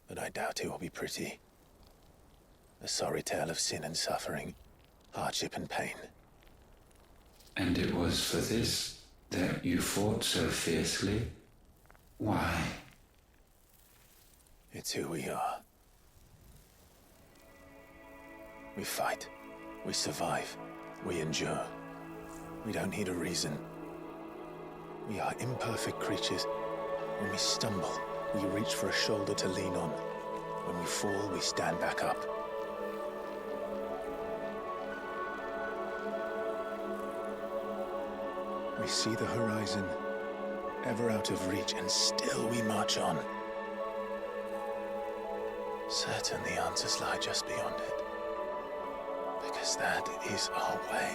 But I doubt it will be pretty. A sorry tale of sin and suffering, hardship and pain. And it was for this that you fought so fiercely? Why? It's who we are. We fight. We survive. We endure. We don't need a reason. We are imperfect creatures. When we stumble, we reach for a shoulder to lean on. When we fall, we stand back up. We see the horizon, ever out of reach, and still we march on. Certain the answers lie just beyond it. Because that is our way.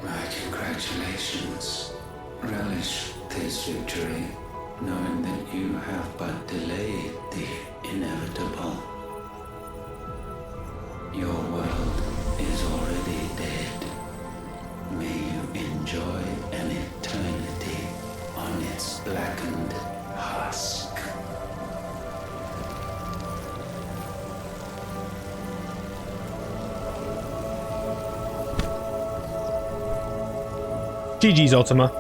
My congratulations. Relish this victory, knowing that you have but delayed the inevitable. Your world is already dead. May you enjoy an eternity on its blackened husk. GG's, Ultima.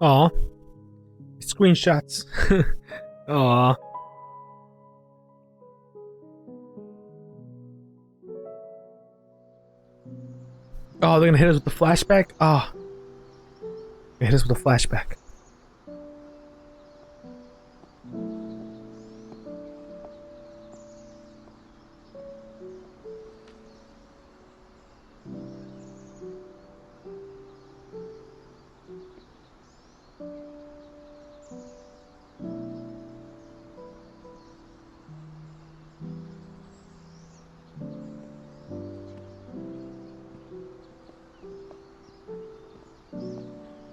Aw. Screenshots. Aw. Oh, they're gonna hit us with the flashback? Ah. They hit us with a flashback.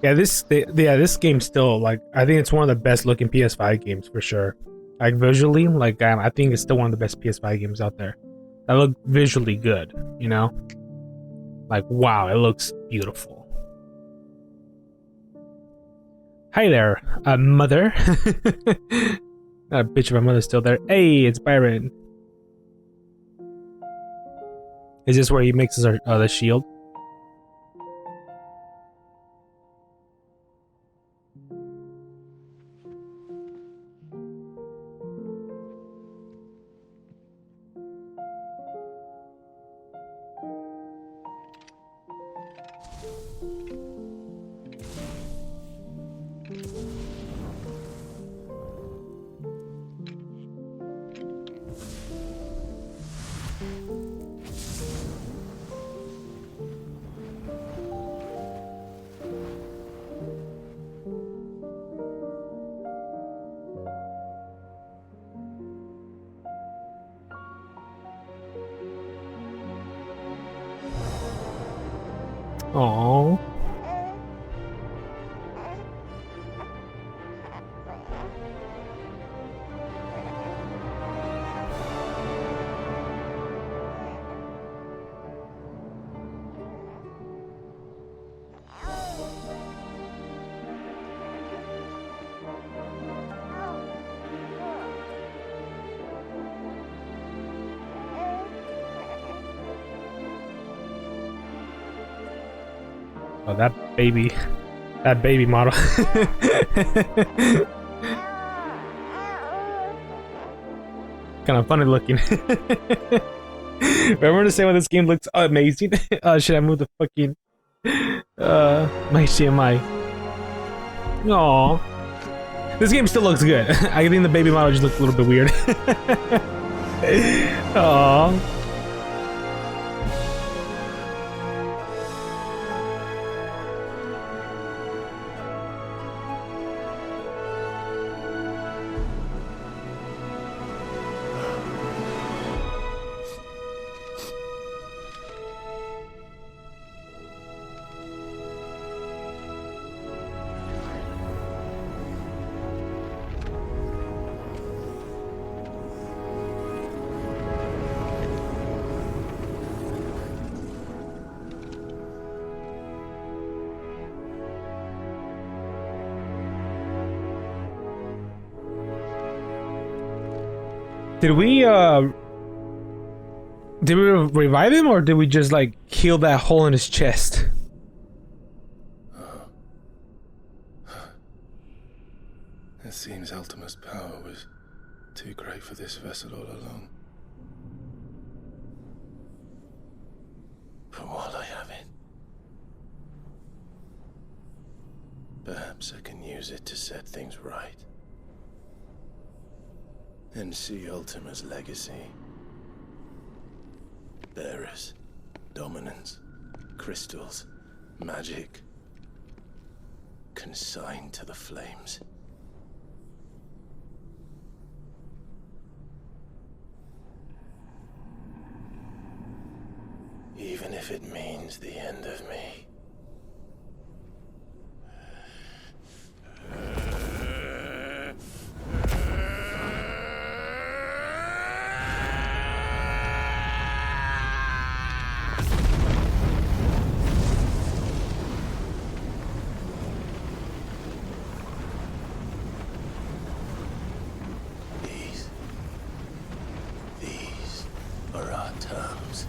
Yeah, this game's still, like, I think it's one of the best looking PS5 games for sure. Like, visually, like, I think it's still one of the best PS5 games out there. That look visually good, you know? Like, wow, it looks beautiful. Hi there, mother. Got a picture of my mother still there. Hey, it's Bryan. Is this where he mixes the shield? Aww. Oh, that baby model. Kind of funny looking. Remember to say when this game looks amazing? Should I move the fucking my HDMI? Aww. This game still looks good. I think the baby model just looks a little bit weird. Aww. Did we revive him, or did we just like heal that hole in his chest? It seems Ultima's power was too great for this vessel all along. But while I have it, perhaps I can use it to set things right. And see Ultima's legacy. Bearers, dominance, crystals, magic, consigned to the flames. Even if it means the end of me. These are our terms.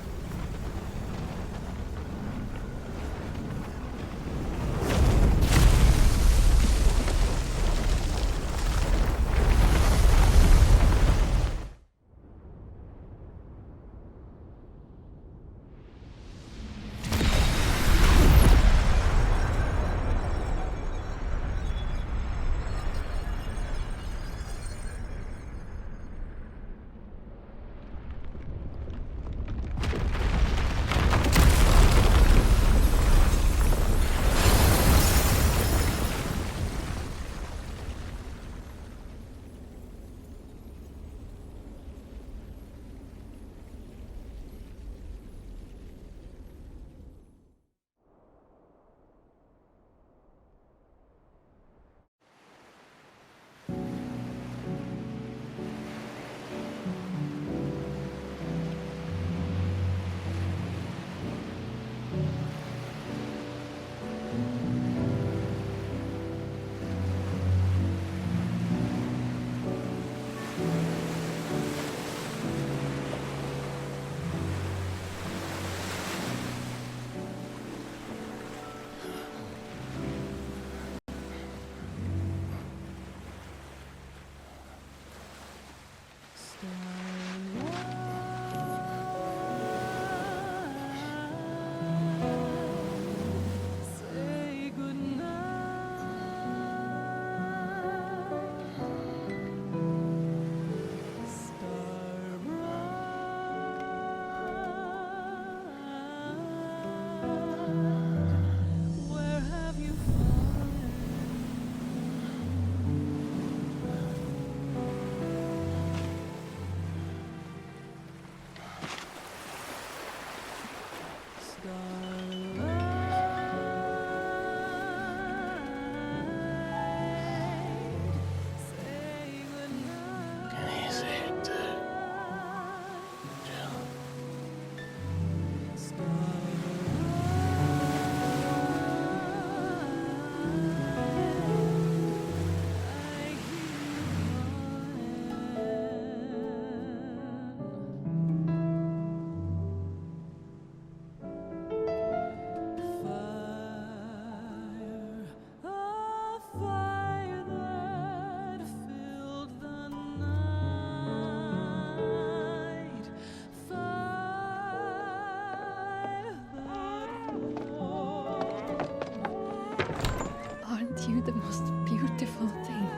You're the most beautiful thing.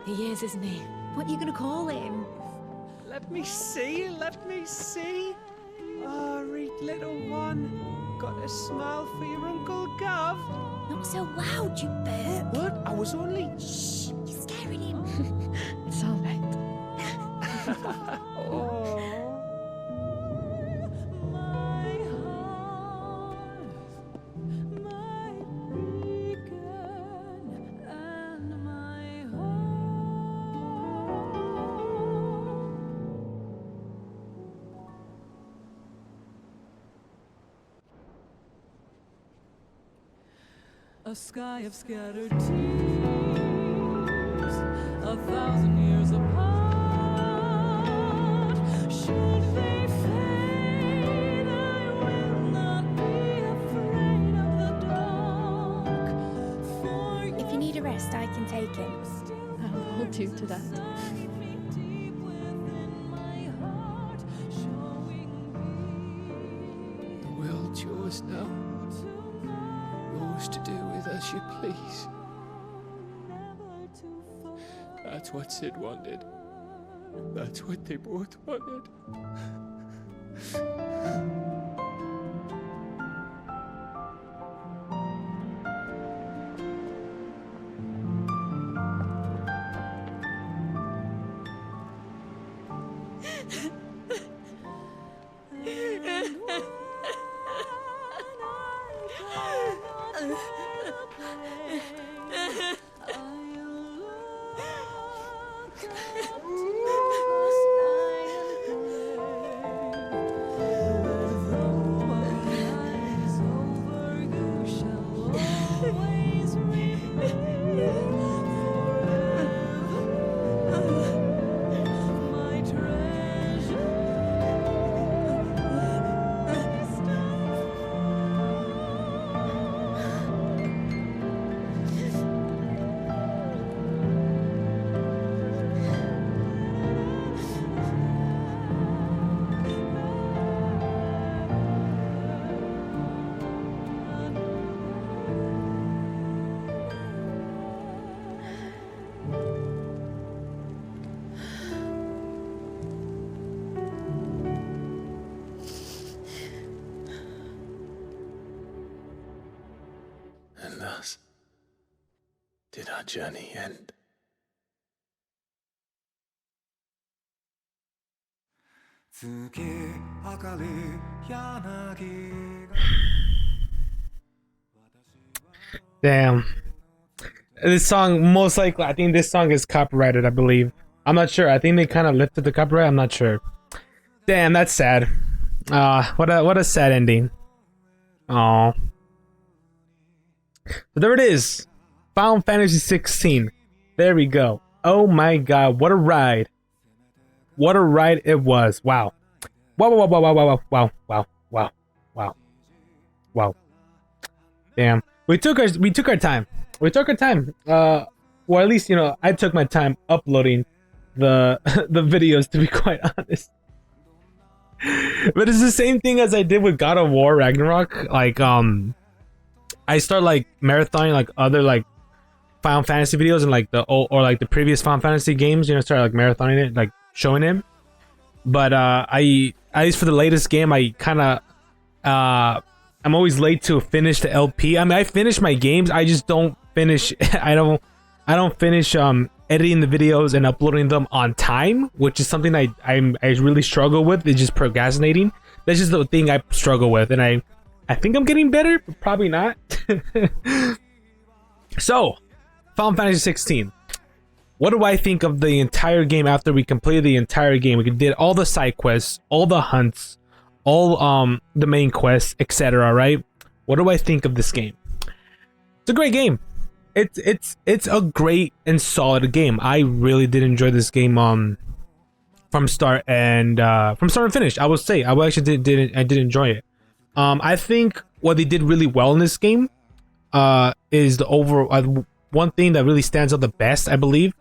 He is, isn't he? What are you gonna call him? Let me see, let me see. Oh, read little one. Got a smile for your Uncle Gav. Not so loud, you burp. What? I was only... Shh, you're scaring him. It's all right. Oh. A sky of scattered tears, 1,000 years apart. Should they fade, I will not be afraid of the dark. For If you need a rest, I can take him. I'll hold you to that. deep within my heart, showing The world's yours now. Yours to do with as you please. That's what Sid wanted. That's what they both wanted. And thus did our journey end. Damn. This song, most likely, I think this song is copyrighted, I believe. I'm not sure. I think they kind of lifted the copyright. I'm not sure. Damn, that's sad. What a sad ending. Aw. So there it is. Final Fantasy 16. There we go. Oh my god, what a ride. What a ride it was. Wow. Wow, wow, wow, wow, wow, wow, wow, wow, wow, wow. Damn. We took our time. We took our time. Or at least, you know, I took my time uploading the the videos, to be quite honest. But it's the same thing as I did with God of War Ragnarok. Like, I start like marathoning like other like Final Fantasy videos and like the old, or like the previous Final Fantasy games, you know, start like marathoning it, like showing him. But I, at least for the latest game, I kind of I'm always late to finish the LP. I mean, I finish my games, I just don't finish I don't finish editing the videos and uploading them on time, which is something I really struggle with. It's just procrastinating. That's just the thing I struggle with, and I think I'm getting better, but probably not. So, Final Fantasy 16. What do I think of the entire game after we completed the entire game? We did all the side quests, all the hunts, all the main quests, etc. Right? What do I think of this game? It's a great game. It's a great and solid game. I really did enjoy this game from start to finish. I will say I actually did enjoy it. I think what they did really well in this game is the overall one thing that really stands out the best, I believe,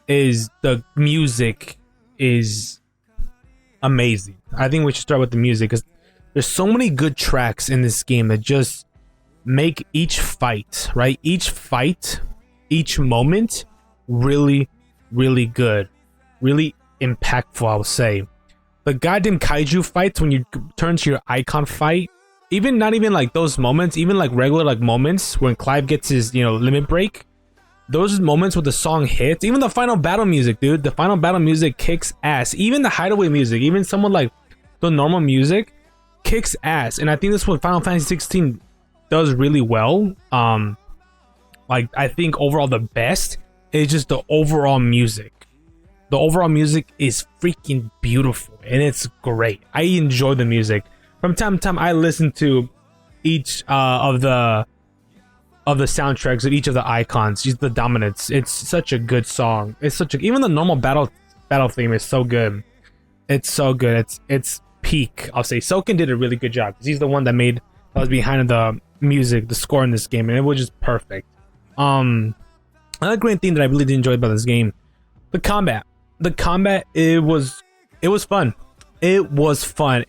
is the music is amazing. I think we should start with the music because there's so many good tracks in this game that just make each fight, right? Each fight each moment really, really good, really impactful, I would say. The goddamn kaiju fights, when you turn to your icon fight, even not even like those moments, even like regular like moments when Clive gets his, you know, limit break, those moments where the song hits, even the final battle music, dude, the final battle music kicks ass. Even the hideaway music, even someone like the normal music kicks ass. And I think this is what Final Fantasy 16 does really well. Like, I think overall the best is just the overall music. The overall music is freaking beautiful and it's great. I enjoy the music. From time to time, I listen to each of the soundtracks of each of the icons. Just the dominance. It's such a good song. It's such a, even the normal battle theme is so good. It's so good. It's peak. I'll say Soken did a really good job because he's the one that was behind the music, the score in this game, and it was just perfect. Another great thing that I really did enjoy about this game, the combat. The combat, it was fun. It was fun.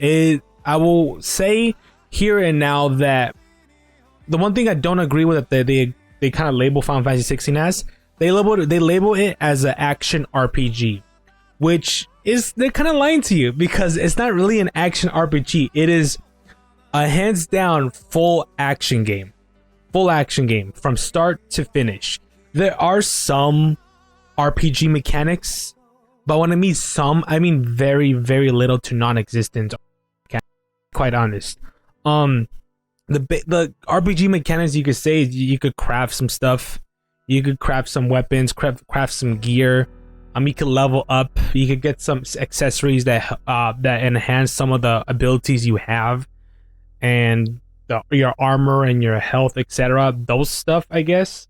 I will say here and now that the one thing I don't agree with that they kind of label Final Fantasy 16 as, they label it as an action RPG, which is, they're kind of lying to you because it's not really an action RPG. It is a hands down full action game from start to finish. There are some RPG mechanics, but when I mean some, I mean very, very little to non-existent. Quite honest. The RPG mechanics, you could say, you could craft some stuff, you could craft some weapons, craft some gear. You could level up. You could get some accessories that enhance some of the abilities you have, and your armor and your health, etc. Those stuff, I guess.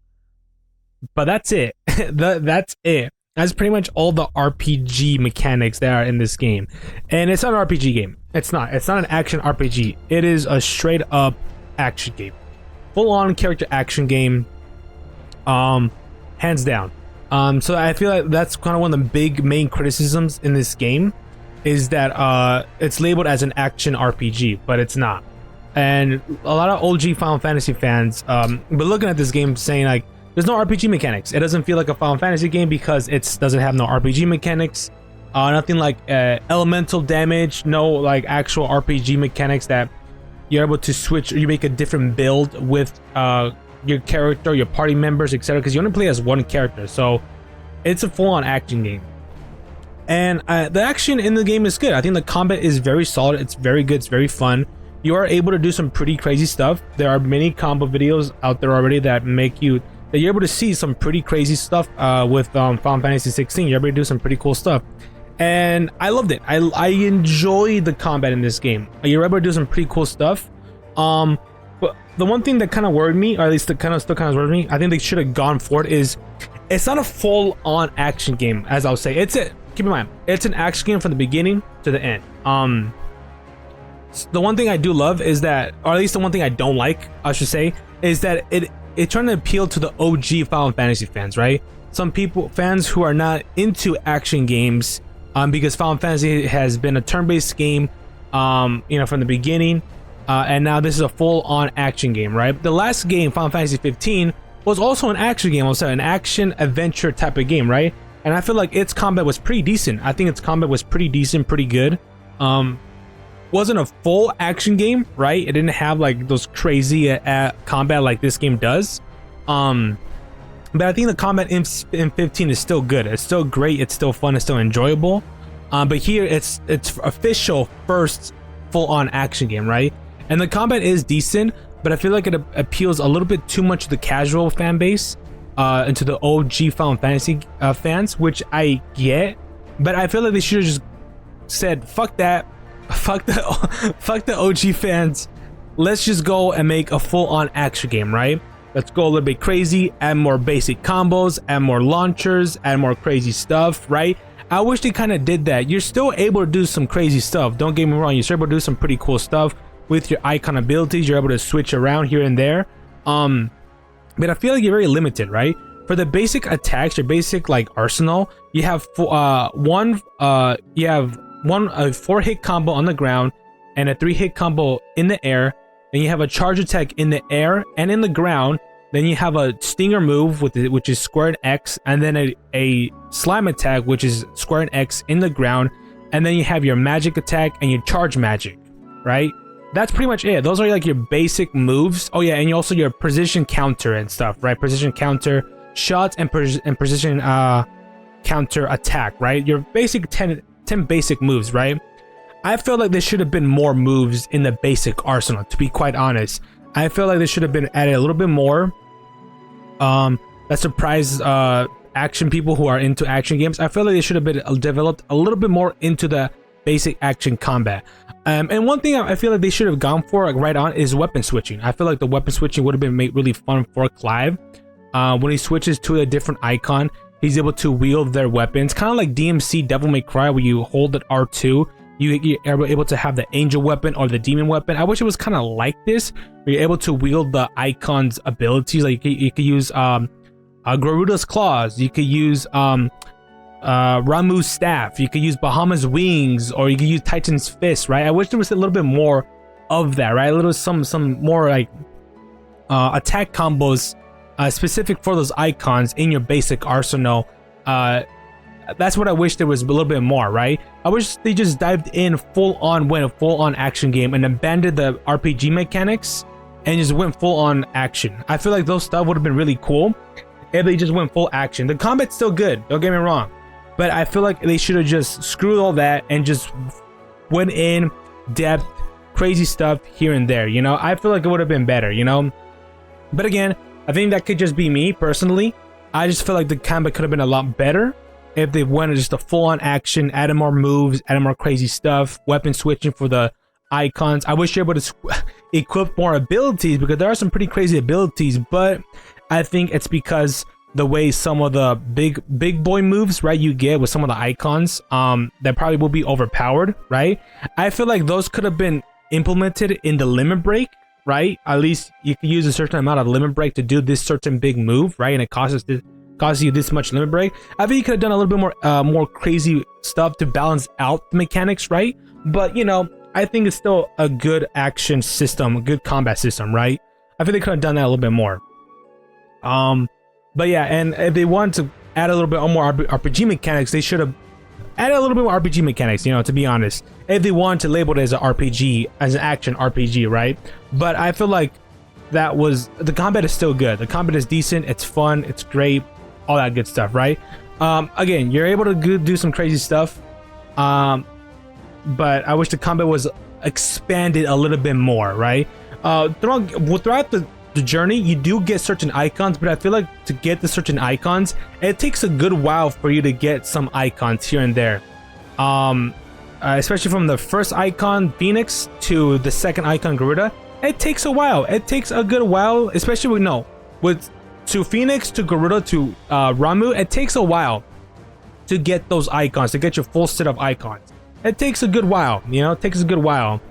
But that's it. That's it. That's pretty much all the RPG mechanics that are in this game. And it's not an RPG game. It's not an action RPG. It is a straight up action game. Full on character action game. Hands down. So I feel like that's kind of one of the big main criticisms in this game, is that it's labeled as an action RPG, but it's not. And a lot of OG Final Fantasy fans been looking at this game saying like, there's no RPG mechanics. It doesn't feel like a Final Fantasy game because it doesn't have no RPG mechanics. Nothing like elemental damage, no like actual RPG mechanics that you're able to switch, or you make a different build with your character, your party members, etc. Because you only play as one character, so it's a full-on action game. And the action in the game is good. I think the combat is very solid. It's very good. It's very fun. You are able to do some pretty crazy stuff. There are many combo videos out there already that you're able to see some pretty crazy stuff with Final Fantasy 16. You're able to do some pretty cool stuff. And I loved it. I enjoy the combat in this game. You're able to do some pretty cool stuff. But the one thing that kind of worried me, or at least that kind of still kind of worried me, I think they should have gone for it, is it's not a full-on action game, as I'll say. Keep in mind, it's an action game from the beginning to the end. The one thing I do love is that, or at least the one thing I don't like, I should say, is that it's trying to appeal to the OG Final Fantasy fans, right? Some fans who are not into action games, because Final Fantasy has been a turn-based game, from the beginning, and now this is a full-on action game, right? The last game, Final Fantasy 15, was also an action game, also an action adventure type of game, right? And I feel like its combat was pretty decent. I think its combat was pretty decent, pretty good. Wasn't a full action game, right? It didn't have like those crazy combat like this game does. But I think the combat in 15 is still good. It's still great. It's still fun. It's still enjoyable. But here it's official first full-on action game, right? And the combat is decent, but I feel like it appeals a little bit too much to the casual fan base, and to the OG Final Fantasy fans, which I get. But I feel like they should have just said, "Fuck that, fuck the OG fans. Let's just go and make a full-on action game, right? Let's go a little bit crazy, add more basic combos, add more launchers, add more crazy stuff, right?" I wish they kind of did that. You're still able to do some crazy stuff. Don't get me wrong. You're still able to do some pretty cool stuff with your icon abilities. You're able to switch around here and there. But I feel like you're very limited, right? For the basic attacks, your basic like arsenal, you have one 4-hit combo on the ground and a 3-hit combo in the air. Then you have a charge attack in the air and in the ground. Then you have a stinger move which is square and X, and then a slime attack which is square and X in the ground, and then you have your magic attack and your charge magic, right? That's pretty much it. Those are like your basic moves. Oh yeah, and you also your precision counter and stuff, right? Precision counter shots and precision counter attack, right? Your basic 10 basic moves, right? I feel like there should have been more moves in the basic arsenal, to be quite honest. I feel like there should have been added a little bit more. That surprised action people who are into action games. I feel like they should have been developed a little bit more into the basic action combat. And one thing I feel like they should have gone for, like, right on, is weapon switching. I feel like the weapon switching would have been made really fun for Clive. When he switches to a different icon, he's able to wield their weapons, kind of like DMC Devil May Cry, where you hold at R2, you're able to have the angel weapon or the demon weapon. I wish it was kind of like this, where you're able to wield the icon's abilities. Like you could use Garuda's claws, you could use Ramu's staff, you could use Bahamut's wings, or you could use Titan's fist, right? I wish there was a little bit more of that, right? A little some more like attack combos specific for those icons in your basic arsenal. That's what I wish there was a little bit more, right? I wish they just dived in full on, went a full on action game and abandoned the RPG mechanics and just went full on action. I feel like those stuff would have been really cool if they just went full action. The combat's still good, don't get me wrong, but I feel like they should have just screwed all that and just went in depth, crazy stuff here and there, you know? I feel like it would have been better, you know? But again, I think that could just be me personally. I just feel like the combat could have been a lot better if they went just a full-on action, added more moves, added more crazy stuff, weapon switching for the icons. I wish you're able to equip more abilities, because there are some pretty crazy abilities, but I think it's because the way some of the big boy moves, right, you get with some of the icons, that probably will be overpowered, right? I feel like those could have been implemented in the limit break, right? At least you can use a certain amount of limit break to do this certain big move, right? And it costs you this much limit break. I think you could have done a little bit more crazy stuff to balance out the mechanics, right? But you know, I think it's still a good action system, a good combat system, right? I think they could have done that a little bit more. But yeah, and if they wanted to add a little bit more RPG mechanics, they should have added a little bit more RPG mechanics, you know, to be honest. If they wanted to label it as an RPG, as an action RPG, right? But I feel like the combat is still good. The combat is decent, it's fun, it's great, all that good stuff, right? Again, you're able to do some crazy stuff, but I wish the combat was expanded a little bit more, right? Throughout the journey, you do get certain icons, but I feel like to get the certain icons, it takes a good while for you to get some icons here and there. Especially from the first icon, Phoenix, to the second icon, Garuda, it takes a while. It takes a good while, especially to Phoenix, to Garuda, to Ramu, it takes a while to get those icons, to get your full set of icons. It takes a good while, you know, it takes a good while.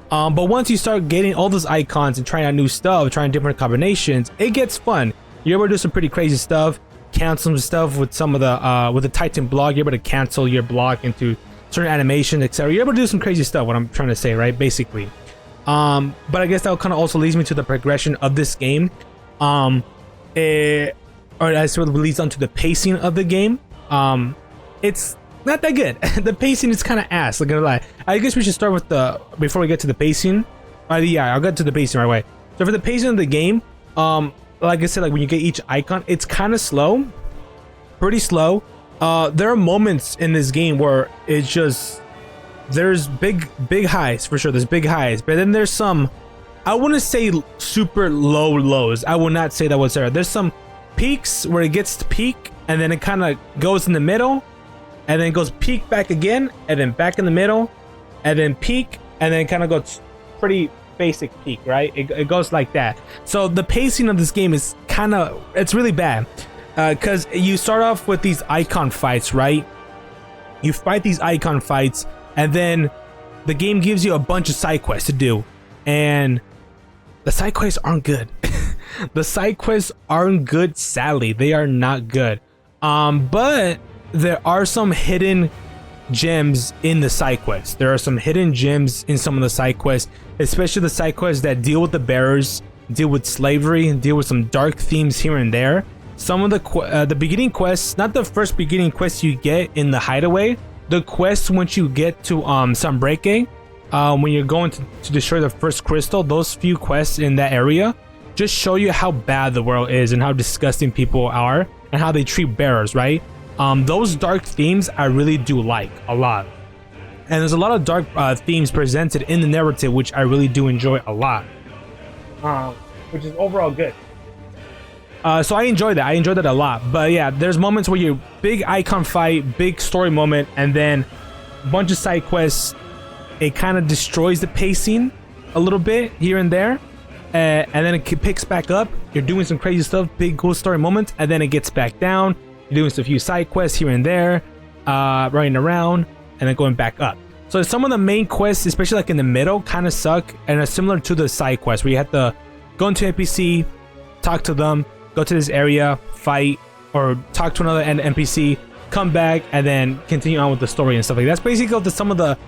But once you start getting all those icons and trying out new stuff, trying different combinations, it gets fun. You're able to do some pretty crazy stuff, cancel some stuff with some of the with the Titan block. You're able to cancel your block into certain animations, etc. You're able to do some crazy stuff, what I'm trying to say, right? Basically. But I guess that kind of also leads me to the progression of this game. Or that sort of leads on to the pacing of the game. It's not that good. The pacing is kind of ass, not gonna lie. I guess we should start with before we get to the pacing. Yeah, I'll get to the pacing right away. So for the pacing of the game, like I said, like when you get each icon, it's kind of slow, pretty slow. There are moments in this game where it's just, there's big highs for sure. There's big highs, but then there's some, I wouldn't say super low lows. I will not say that whatsoever. There's some peaks where it gets to peak and then it kind of goes in the middle, and then it goes peak back again, and then back in the middle, and then peak, and then it kind of goes pretty basic peak, right? It goes like that. So the pacing of this game is it's really bad, because you start off with these icon fights, right? You fight these icon fights, and then the game gives you a bunch of side quests to do, and the side quests aren't good. The side quests aren't good, sadly. They are not good. But there are some hidden gems in the side quests. There are some hidden gems in some of the side quests, especially the side quests that deal with the bearers. deal with slavery, and deal with some dark themes here and there. Some of the beginning quests, not the first beginning quests you get in the hideaway, the quests once you get to some Brayy, when you're going to destroy the first crystal, those few quests in that area just show you how bad the world is and how disgusting people are and how they treat bearers, right? Those dark themes I really do like a lot. And there's a lot of dark themes presented in the narrative, which I really do enjoy a lot. Which is overall good. So I enjoy that. I enjoy that a lot. But yeah, there's moments where you big icon fight, big story moment, and then a bunch of side quests. It kind of destroys the pacing a little bit here and there. And then it picks back up. You're doing some crazy stuff, big cool story moments, and then it gets back down. You're doing a few side quests here and there, running around, and then going back up. So some of the main quests, especially like in the middle, kind of suck and are similar to the side quests where you have to go into NPC, talk to them, go to this area, fight, or talk to another NPC, come back, and then continue on with the story and stuff like that. That's basically some of the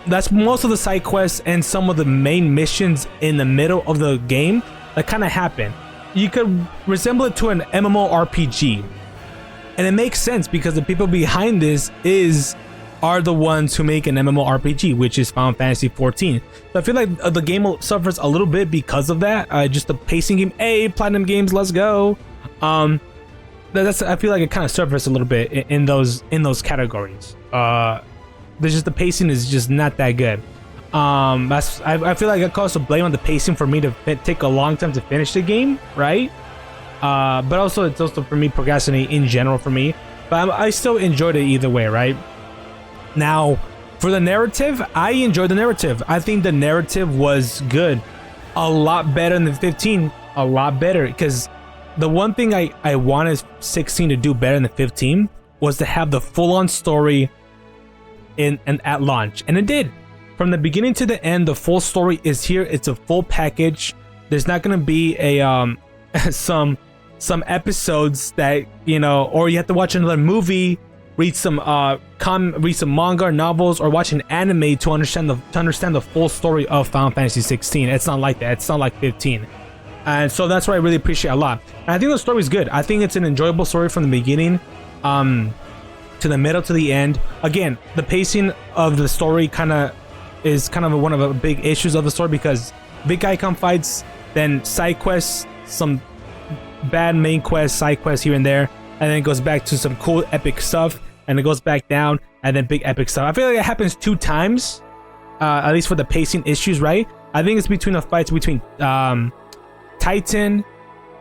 that's most of the side quests and some of the main missions in the middle of the game that kind of happen. You could resemble it to an MMORPG, and it makes sense because the people behind this are the ones who make an MMORPG, which is Final Fantasy 14. So I feel like the game suffers a little bit because of that. Just the pacing game. Hey, Platinum Games, let's go. I feel like it kind of suffers a little bit in those categories. There's just the pacing is just not that good. I feel like I cause some blame on the pacing for me to take a long time to finish the game, right? But also it's also for me procrastinating in general for me. But I still enjoyed it either way, right? Now, for the narrative, I enjoyed the narrative. I think the narrative was good. A lot better than 15. A lot better. Because the one thing I wanted 16 to do better than 15 was to have the full-on story at launch. And it did. From the beginning to the end, the full story is here. It's a full package. There's not going to be a some episodes that, you know, or you have to watch another movie, read some manga or novels, or watch an anime to understand the full story of Final Fantasy 16. It's not like that. It's not like 15. And so that's what I really appreciate a lot. And I think the story is good. I think it's an enjoyable story from the beginning to the middle to the end. Again, the pacing of the story is kind of one of the big issues of the story, because big icon fights, then side quests, some bad main quests, side quests here and there, and then it goes back to some cool epic stuff, and it goes back down, and then big epic stuff. I feel like it happens 2 times, at least for the pacing issues, right? I think it's between the fights between Titan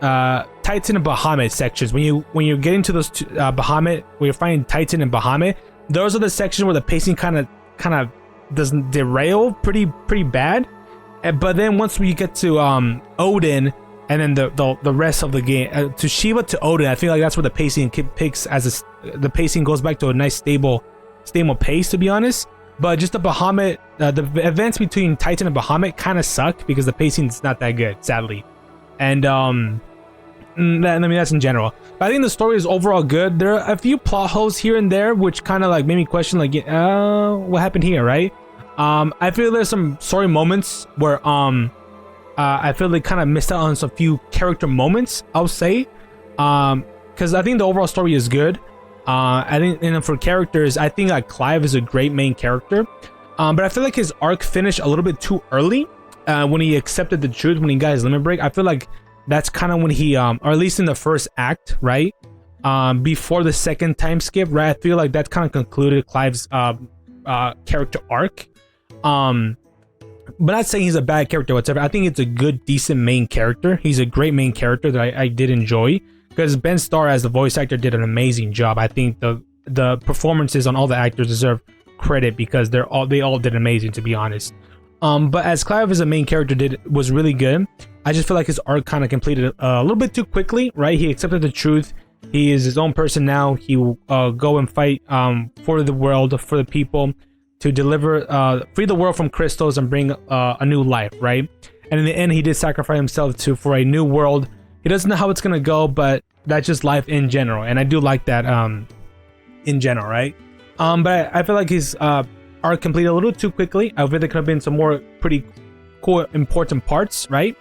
and Bahamut sections. When you're getting to those Bahamut, where you're fighting Titan and Bahamut, those are the sections where the pacing kind of doesn't derail pretty bad. But then once we get to Odin, and then the rest of the game, to Shiva to Odin, I feel like that's where the pacing picks the pacing goes back to a nice stable pace, to be honest. But just the Bahamut, the events between Titan and Bahamut kind of suck because the pacing is not that good, sadly. And I mean, that's in general. But I think the story is overall good. There are a few plot holes here and there which kind of like made me question, like, what happened here, right? I feel there's some story moments where I feel they kind of missed out on some few character moments, I'll say, because I think the overall story is good. I think, and for characters, I think Clive is a great main character, but I feel like his arc finished a little bit too early when he accepted the truth, when he got his limit break. I feel like that's kind of when he, or at least in the first act, right, before the second time skip, right, I feel like that kind of concluded Clive's character arc. But not saying he's a bad character whatsoever. I think it's a good, decent main character. He's a great main character that I did enjoy, because Ben Starr as the voice actor did an amazing job. I think the performances on all the actors deserve credit because they all did amazing, to be honest. But as Clive as a main character was really good. I just feel like his arc kind of completed a little bit too quickly, right? He accepted the truth. He is his own person now. He will go and fight for the world, for the people, to deliver, free the world from crystals and bring a new life, right? And in the end, he did sacrifice himself for a new world. He doesn't know how it's gonna go, but that's just life in general, and I do like that in general, right? But I feel like his arc completed a little too quickly. I feel there could have been some more pretty cool, important parts, right?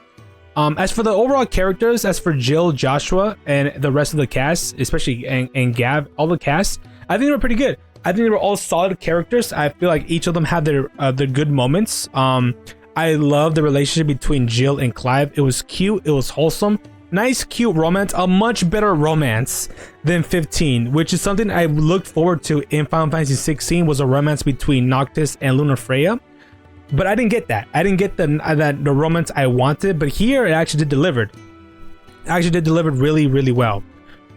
As for the overall characters, as for Jill, Joshua, and the rest of the cast, especially and Gav, all the cast, I think they were pretty good. I think they were all solid characters. I feel like each of them had their good moments. I love the relationship between Jill and Clive. It was cute. It was wholesome. Nice, cute romance. A much better romance than 15, which is something I looked forward to in Final Fantasy 16, was a romance between Noctis and Luna Freya. But I didn't get that. I didn't get the romance I wanted. But here it actually did delivered. It actually did delivered really, really well.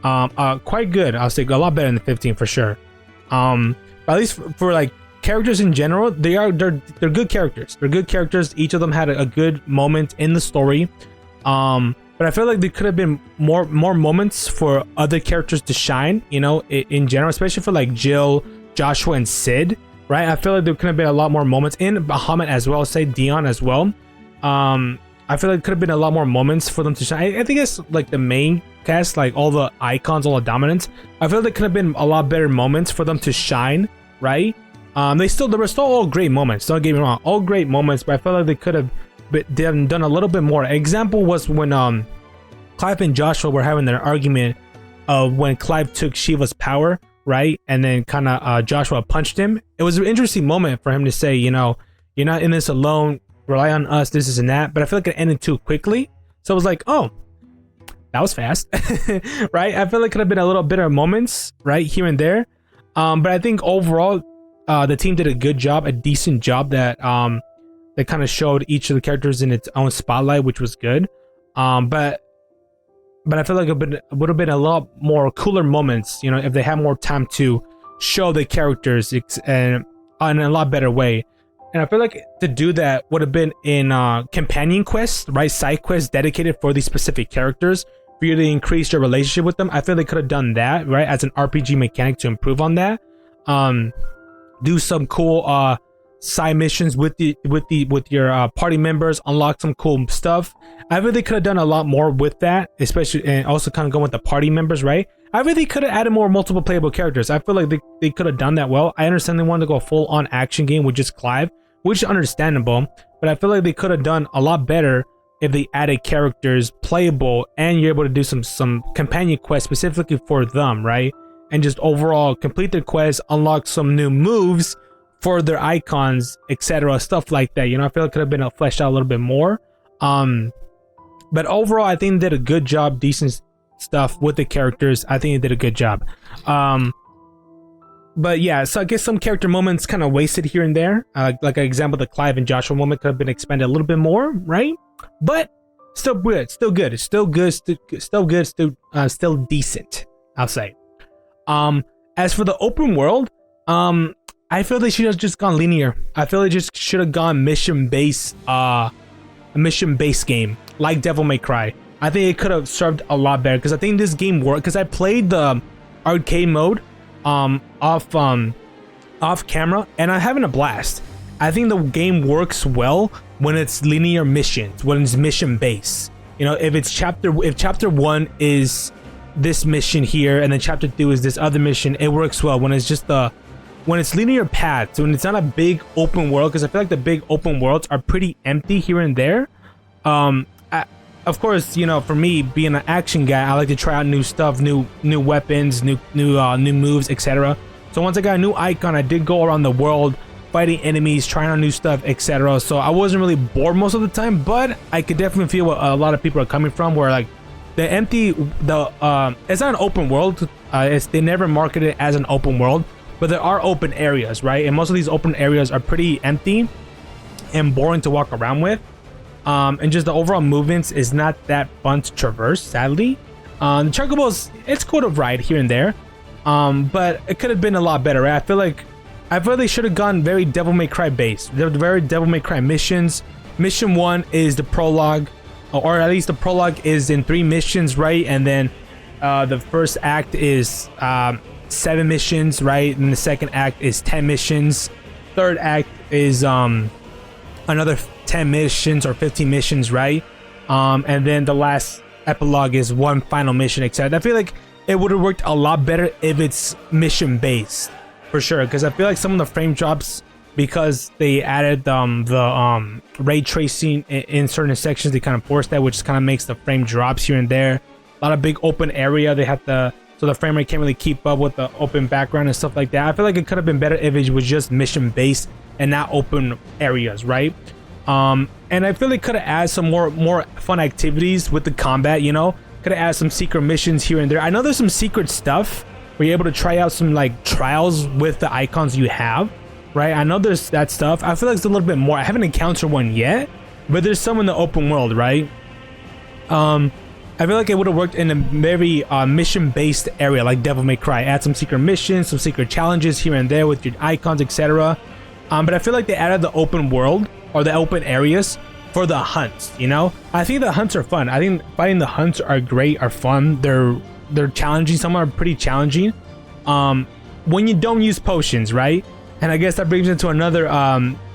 Quite good. I'll say a lot better than 15 for sure. At least for like characters in general, they're good characters. They're good characters. Each of them had a good moment in the story. But I feel like there could have been more moments for other characters to shine, you know, in general, especially for like Jill, Joshua, and Sid, right? I feel like there could have been a lot more moments in Bahamut as well, say Dion as well. I feel like it could have been a lot more moments for them to shine. I think it's like the main cast, like all the icons, all the dominants. I feel like there could have been a lot better moments for them to shine, right? There were still all great moments. Don't get me wrong, all great moments, but I feel like they could have done a little bit more. Example was when Clive and Joshua were having their argument of when Clive took Shiva's power, right? And then kind of Joshua punched him. It was an interesting moment for him to say, you know, you're not in this alone, rely on us, this and that. But I feel like it ended too quickly. So it was like, oh, that was fast, right? I feel like it could have been a little bit of moments, right, here and there. But I think overall, the team did a good job, a decent job that kind of showed each of the characters in its own spotlight, which was good. But I feel like it would have been a lot more cooler moments, you know, if they had more time to show the characters in a lot better way. And I feel like to do that would have been in companion quests, right? Side quests dedicated for these specific characters for you to increase your relationship with them. I feel they could have done that, right, as an RPG mechanic to improve on that. Do some cool side missions with your party members, unlock some cool stuff. I really could have done a lot more with that, especially, and also kind of going with the party members, right? I really could have added more multiple playable characters. I feel like they could have done that well. I understand they wanted to go full on action game with just Clive, which is understandable, but I feel like they could have done a lot better if they added characters playable and you're able to do some companion quests specifically for them, right? And just overall complete their quests, unlock some new moves for their icons, etc., stuff like that. You know, I feel it could have been fleshed out a little bit more. But overall, I think they did a good job, decent stuff with the characters. I think they did a good job. But yeah, so I guess some character moments kind of wasted here and there. Like an example, the Clive and Joshua moment could have been expanded a little bit more, right? But still good, still good. It's still good, still decent, I'll say. As for the open world, I feel they should have just gone linear. I feel they just should have gone mission-based game, like Devil May Cry. I think it could have served a lot better, because I think this game worked, because I played the arcade mode off camera, and I'm having a blast. I think the game works well when it's linear missions, when it's mission based. You know, if chapter 1 is this mission here, and then chapter 2 is this other mission, it works well. When it's just when it's linear paths, when it's not a big open world, because I feel like the big open worlds are pretty empty here and there. Of course, you know, for me being an action guy, I like to try out new stuff, new weapons, new moves, etc. So once I got a new icon, I did go around the world fighting enemies, trying out new stuff, etc. So I wasn't really bored most of the time, but I could definitely feel what a lot of people are coming from, where like it's not an open world. They never market it as an open world, but there are open areas, right? And most of these open areas are pretty empty and boring to walk around with. And just the overall movements is not that fun to traverse, sadly. The chocobos, it's cool to ride here and there, but it could have been a lot better, right? I feel they should have gone very Devil May Cry based. They're very Devil May Cry missions. Mission 1 is the prologue, or at least the prologue is in 3 missions, right? And then the first act is 7 missions, right? And the second act is 10 missions. Third act is another 10 missions or 15 missions, right? And then the last epilogue is 1 final mission, etc. I feel like it would have worked a lot better if it's mission based, for sure, because I feel like some of the frame drops because they added the ray tracing in certain sections. They kind of forced that, which kind of makes the frame drops here and there. A lot of big open area. They have to, so the frame rate can't really keep up with the open background and stuff like that. I feel like it could have been better if it was just mission based and not open areas, right? And I feel they could have added some more fun activities with the combat, you know? Could have added some secret missions here and there. I know there's some secret stuff where you're able to try out some like trials with the icons you have, right? I know there's that stuff. I feel like it's a little bit more. I haven't encountered one yet, but there's some in the open world, right? I feel like it would have worked in a very mission-based area like Devil May Cry. Add some secret missions, some secret challenges here and there with your icons, etc. But I feel like they added the open world or the open areas for the hunts, you know? I think the hunts are fun. I think fighting the hunts are great, are fun. They're challenging. Some are pretty challenging. When you don't use potions, right? And I guess that brings into another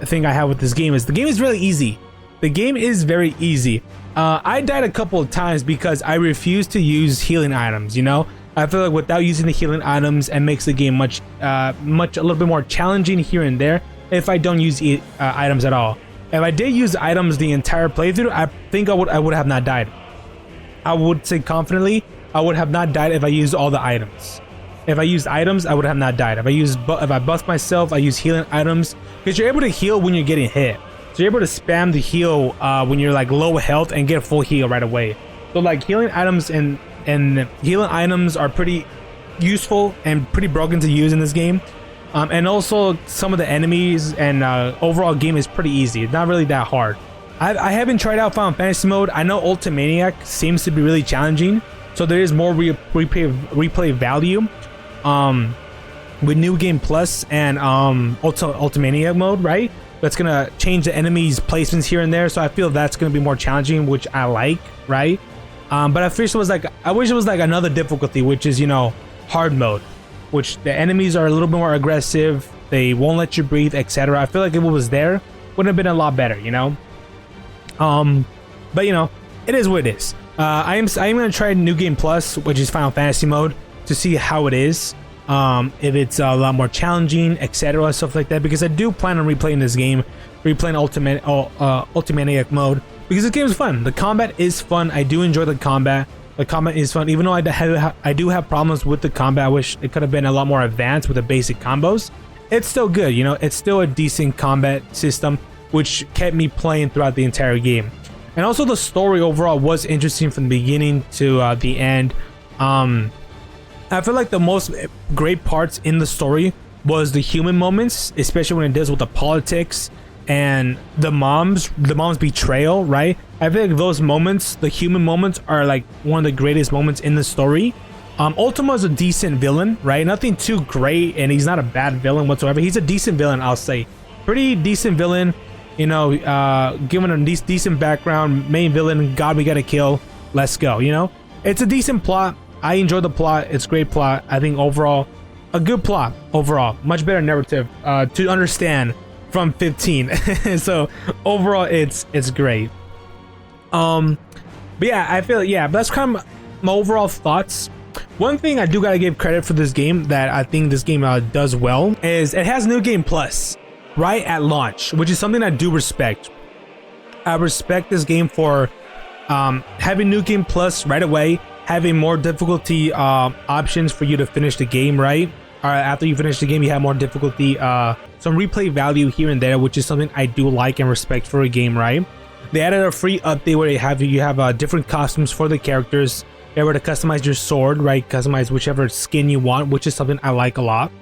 thing I have with this game is the game is really easy. The game is very easy. I died a couple of times because I refused to use healing items, you know? I feel like without using the healing items, it makes the game a little bit more challenging here and there if I don't use items at all. If I did use items the entire playthrough, I think I would have not died. I would say confidently, I would have not died if I used all the items. If I used items, I would have not died. If I buffed myself, I use healing items because you're able to heal when you're getting hit. So you're able to spam the heal when you're like low health and get a full heal right away. So like healing items and healing items are pretty useful and pretty broken to use in this game. And also some of the enemies and overall game is pretty easy. It's not really that hard. I haven't tried out Final Fantasy mode. I know Ultimaniac seems to be really challenging, so there is more replay value with New Game Plus and Ultimaniac mode, right? That's gonna change the enemies' placements here and there, so I feel that's gonna be more challenging, which I like, right? But I wish it was like another difficulty, which is, you know, hard mode, which the enemies are a little bit more aggressive, they won't let you breathe, etc. I feel like if it was there, would have been a lot better, you know. But you know, it is what it is. I am gonna try New Game Plus, which is Final Fantasy mode, to see how it is. If it's a lot more challenging, etc., stuff like that, because I do plan on replaying this game, replaying Ultimaniac mode, because this game is fun. The combat is fun. I do enjoy the combat. The combat is fun, even though I do have problems with the combat. I wish it could have been a lot more advanced with the basic combos. It's still good, you know. It's still a decent combat system, which kept me playing throughout the entire game. And also the story overall was interesting from the beginning to the end. I feel like the most great parts in the story was the human moments, especially when it deals with the politics and the mom's betrayal, right? I feel like those moments, the human moments, are like one of the greatest moments in the story. Ultima is a decent villain, right? Nothing too great, and he's not a bad villain whatsoever. He's a decent villain, I'll say. Pretty decent villain, you know, given a decent background, main villain, God we gotta kill, let's go, you know? It's a decent plot. I enjoy the plot. It's a great plot. I think overall, a good plot overall. Much better narrative to understand from 15. So overall, it's great. But yeah, I feel, yeah, that's kind of my overall thoughts. One thing I do gotta give credit for this game that I think this game does well is it has New Game Plus right at launch, which is something I do respect. I respect this game for having New Game Plus right away, having more difficulty options for you to finish the game, right? After you finish the game, you have more difficulty, some replay value here and there, which is something I do like and respect for a game, right? They added a free update where you have different costumes for the characters. You're able to customize your sword, right? Customize whichever skin you want, which is something I like a lot.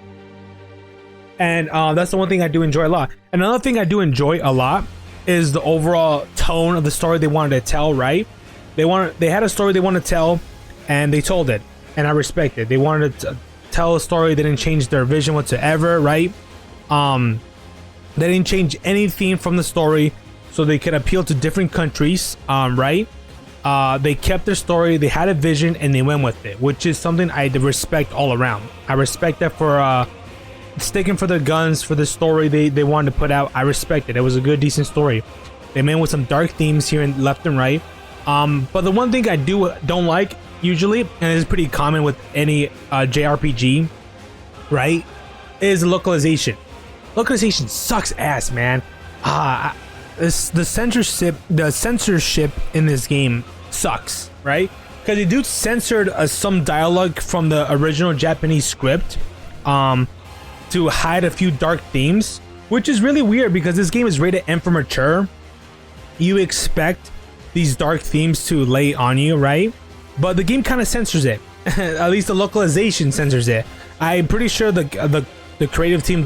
And that's the one thing I do enjoy a lot. Another thing I do enjoy a lot is the overall tone of the story they wanted to tell, right? They had a story they wanted to tell, and they told it, and I respect it. They wanted to tell a story. They didn't change their vision whatsoever, right? They didn't change anything from the story, so they could appeal to different countries, right? They kept their story. They had a vision, and they went with it, which is something I respect all around. I respect that for sticking for their guns for the story they wanted to put out. I respect it. It was a good, decent story. They went with some dark themes here and left and right. But the one thing I don't like usually, and it's pretty common with any JRPG, right, is localization. localization sucks ass, man. The censorship in this game sucks, right? Because they do censored some dialogue from the original Japanese script, to hide a few dark themes, which is really weird because this game is rated M for mature. You expect these dark themes to lay on you, right? But the game kind of censors it. At least the localization censors it. I'm pretty sure the creative team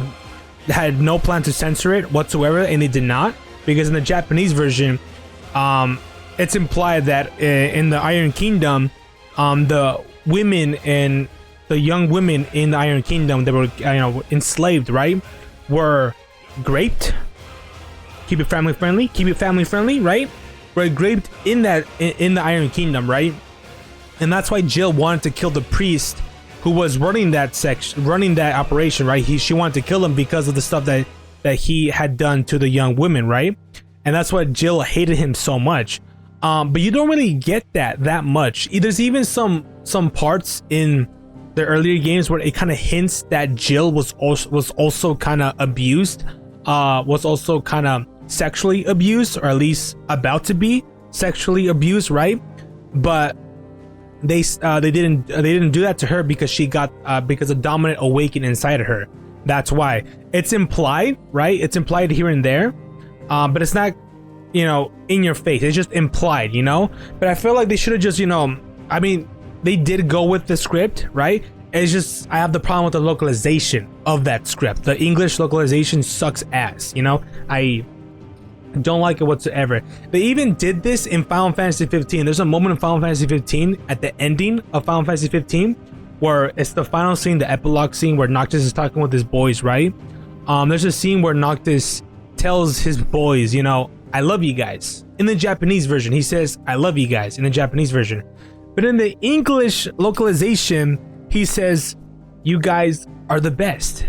had no plan to censor it whatsoever, and they did not, because in the Japanese version, it's implied that in the Iron Kingdom, the women and the young women in the Iron Kingdom that were enslaved, right, were raped. Keep it family friendly, right? Were raped in the Iron Kingdom, right? And that's why Jill wanted to kill the priest who was running that operation, right? She wanted to kill him because of the stuff that he had done to the young women, right? And that's why Jill hated him so much. But you don't really get that much. There's even some parts in the earlier games where it kind of hints that Jill was also kind of abused, was also kind of sexually abused, or at least about to be sexually abused, right? But they didn't do that to her because she got because a dominant awakened inside of her. That's why it's implied, right? It's implied here and there, but it's not, in your face. It's just implied, But I feel like they should have just, I mean, they did go with the script, right? It's just I have the problem with the localization of that script. The English localization sucks ass, I don't like it whatsoever. They even did this in Final Fantasy 15. There's a moment in Final Fantasy 15 at the ending of Final Fantasy 15 where it's the final scene, the epilogue scene, where Noctis is talking with his boys, right? There's a scene where Noctis tells his boys, I love you guys. In the Japanese version, he says, I love you guys in the Japanese version. But in the English localization, he says, you guys are the best.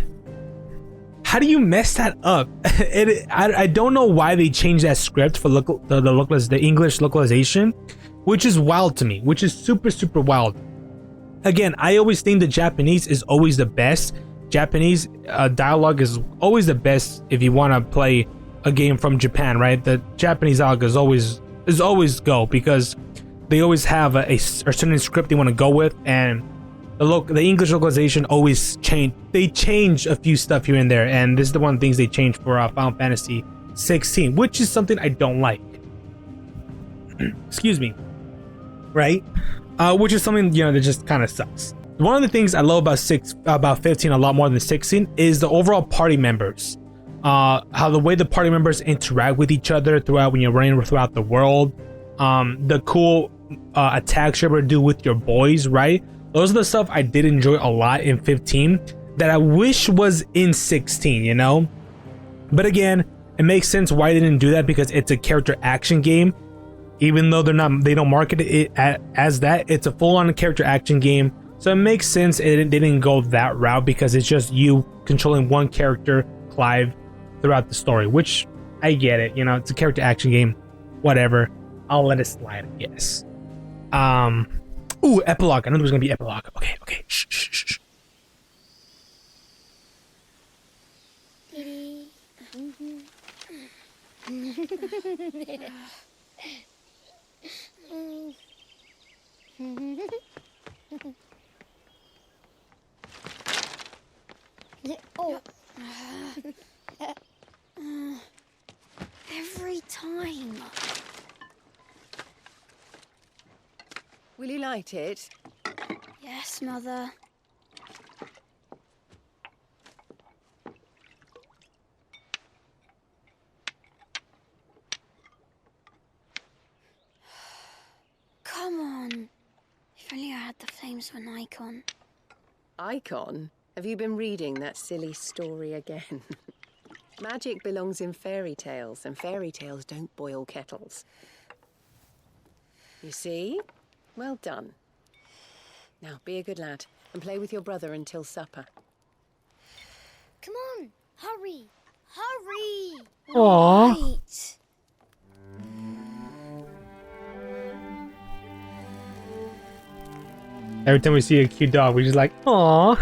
How do you mess that up? I don't know why they changed that script for the English localization, which is wild to me, which is super, super wild. Again, I always think the Japanese is always the best. Japanese dialogue is always the best if you want to play a game from Japan, right? The Japanese dialogue is always go, because they always have a certain script they want to go with, and the English localization always change. They change a few stuff here and there, and this is the one of the things they changed for Final Fantasy 16, which is something I don't like. Excuse me, right? Which is something that just kind of sucks. One of the things I love about 15 a lot more than 16 is the overall party members. How the way the party members interact with each other throughout when you're running throughout the world. The cool attacks you're able to do with your boys, right? Those are the stuff I did enjoy a lot in 15 that I wish was in 16, But again, it makes sense why they didn't do that, because it's a character action game. Even though they don't market it as that, it's a full-on character action game. So it makes sense they didn't go that route, because it's just you controlling one character, Clive, throughout the story, which I get it. It's a character action game. Whatever. I'll let it slide, I guess. Ooh, epilogue. I know there was gonna be epilogue. Okay. Shh. Every time. Will you light it? Yes, Mother. Come on. If only I had the flames of an icon. Icon? Have you been reading that silly story again? Magic belongs in fairy tales, and fairy tales don't boil kettles. You see? Well done. Now, be a good lad and play with your brother until supper. Come on, hurry! Hurry! Aww. Right. Every time we see a cute dog, we're just like, aww.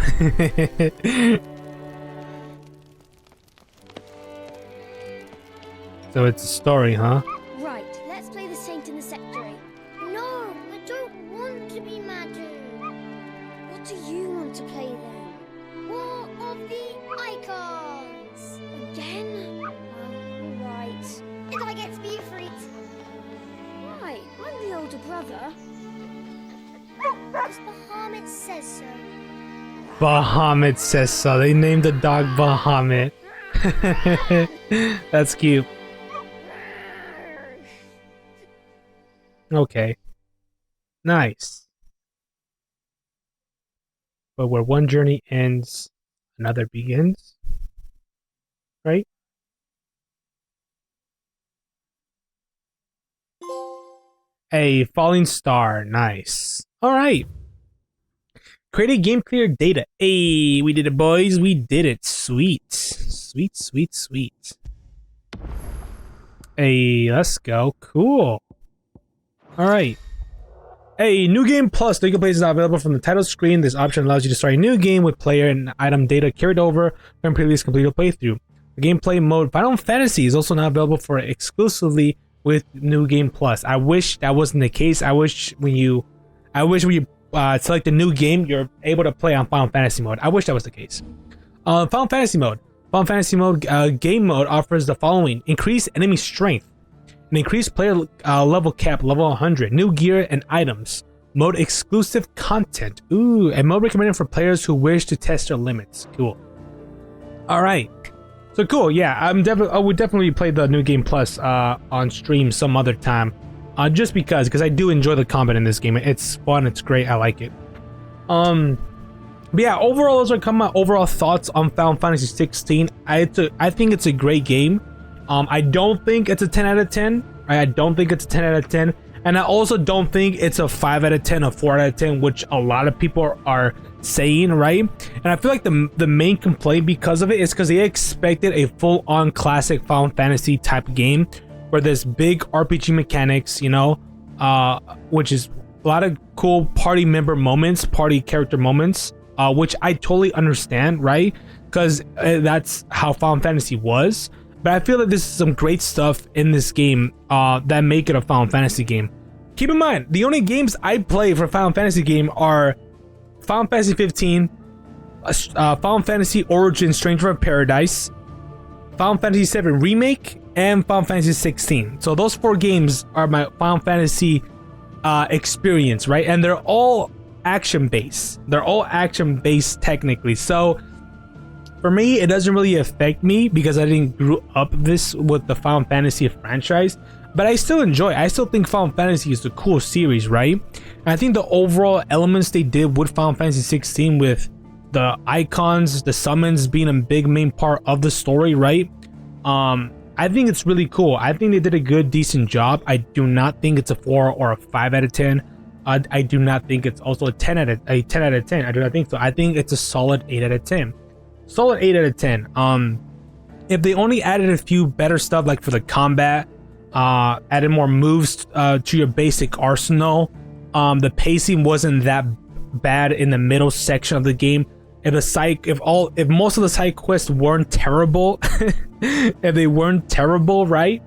So it's a story, huh? Right, let's play the saint in the secretary. No, I don't want to be Madu. What do you want to play then? War of the Icons! Again? Oh, right. And I get to be Ifrit. Right, I'm the older brother. Because Bahamut says so. Bahamut says so. They named the dog Bahamut. That's cute. Okay. Nice. But where one journey ends, another begins. Right? A falling star. Nice. Alright. Create a game clear data. Hey, we did it, boys. We did it. Sweet. Sweet, sweet, sweet. Hey, let's go. Cool. Alright. Hey, new game plus. The place is not available from the title screen. This option allows you to start a new game with player and item data carried over from previous completed playthrough. The gameplay mode Final Fantasy is also not available for exclusively with new game plus. I wish that wasn't the case. I wish when you select a new game, you're able to play on Final Fantasy mode. I wish that was the case. Final Fantasy mode. Final Fantasy mode game mode offers the following: increased enemy strength, an increased player level cap, level 100, new gear and items, mode exclusive content. Ooh, and mode recommended for players who wish to test their limits. Cool. All right. So cool. Yeah, I would definitely play the new game plus on stream some other time. Just because I do enjoy the combat in this game. It's fun, it's great, I like it. But yeah, overall, those are my overall thoughts on Final Fantasy 16. I think it's a great game. I don't think it's a 10 out of 10. I don't think it's a 10 out of 10. And I also don't think it's a 5 out of 10, a 4 out of 10, which a lot of people are saying, right? And I feel like the main complaint because of it is because they expected a full-on classic Final Fantasy type game, where there's big RPG mechanics, you know, which is a lot of cool party member moments, party character moments, which I totally understand, right? Because that's how Final Fantasy was. But I feel like there's some great stuff in this game that make it a Final Fantasy game. Keep in mind, the only games I play for Final Fantasy game are Final Fantasy 15, Final Fantasy Origin Stranger of Paradise, Final Fantasy 7 Remake, and Final Fantasy 16. So those 4 games are my Final Fantasy experience, right? And they're all action-based. They're all action-based technically. So for me, it doesn't really affect me because I didn't grow up with the Final Fantasy franchise. But I still enjoy it. I still think Final Fantasy is a cool series, right? And I think the overall elements they did with Final Fantasy 16, with the icons, the summons being a big main part of the story, right? I think it's really cool. I think they did a good, decent job. I do not think it's a 4 or a 5 out of 10. I do not think it's also a 10 out of 10. I do not think so. I think it's a solid 8 out of 10. Solid 8 out of 10. If they only added a few better stuff, like for the combat, added more moves to your basic arsenal, the pacing wasn't that bad in the middle section of the game. If most of the side quests weren't terrible, if they weren't terrible, right?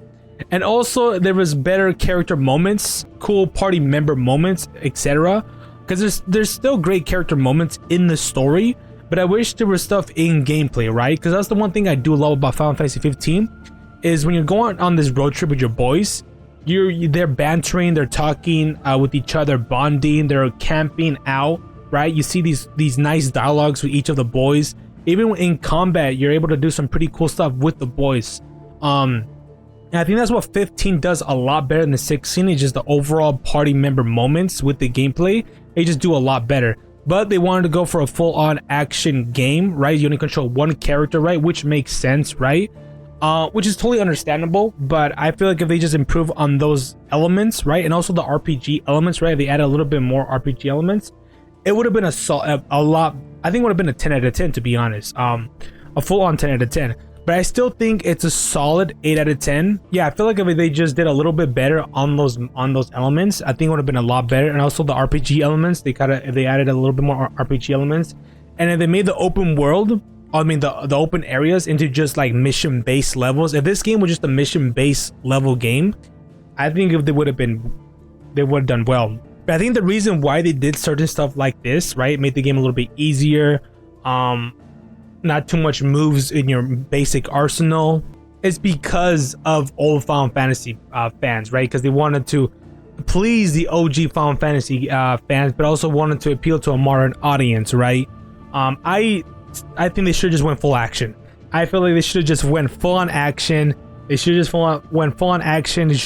And also there was better character moments, cool party member moments, etc. Because there's still great character moments in the story, but I wish there was stuff in gameplay, right? Because that's the one thing I do love about Final Fantasy 15, is when you're going on this road trip with your boys, they're bantering, they're talking with each other, bonding, they're camping out, right? You see these nice dialogues with each of the boys. Even in combat, you're able to do some pretty cool stuff with the boys. And I think that's what 15 does a lot better than the 16. It's just the overall party member moments with the gameplay. They just do a lot better. But they wanted to go for a full-on action game, right? You only control one character, right? Which makes sense, right? Which is totally understandable. But I feel like if they just improve on those elements, right? And also the RPG elements, right? If they add a little bit more RPG elements, it would have been a lot. I think it would have been a 10 out of 10, to be honest. A full-on 10 out of 10. But I still think it's a solid 8 out of 10. Yeah, I feel like if they just did a little bit better on those elements, I think it would have been a lot better. And also the RPG elements, if they added a little bit more RPG elements, and if they made the open world I mean the open areas into just like mission based levels. If this game was just a mission based level game, I think if they would have done well. But I think the reason why they did certain stuff like this, right, made the game a little bit easier, not too much moves in your basic arsenal, is because of old Final Fantasy fans, right? Because they wanted to please the OG Final Fantasy fans, but also wanted to appeal to a modern audience, right? I think they should just went full action. I feel like they should have just went full on action. They should just went full on action. They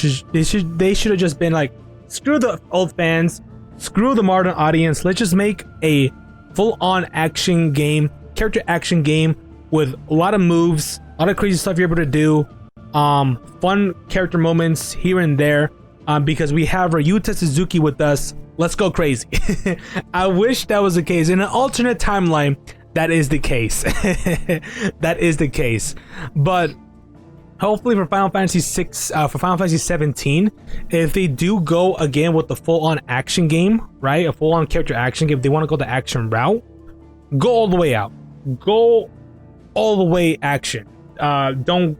should have just been like, screw the old fans, screw the modern audience. Let's just make a full on action game, character action game with a lot of moves, a lot of crazy stuff you're able to do, fun character moments here and there. Because we have Ryuta Suzuki with us. Let's go crazy. I wish that was the case. In an alternate timeline, that is the case. That is the case. But hopefully for Final Fantasy 6, for Final Fantasy 17, if they do go again with the full-on action game, right? A full-on character action game, if they want to go the action route, go all the way out. Go all the way action. Don't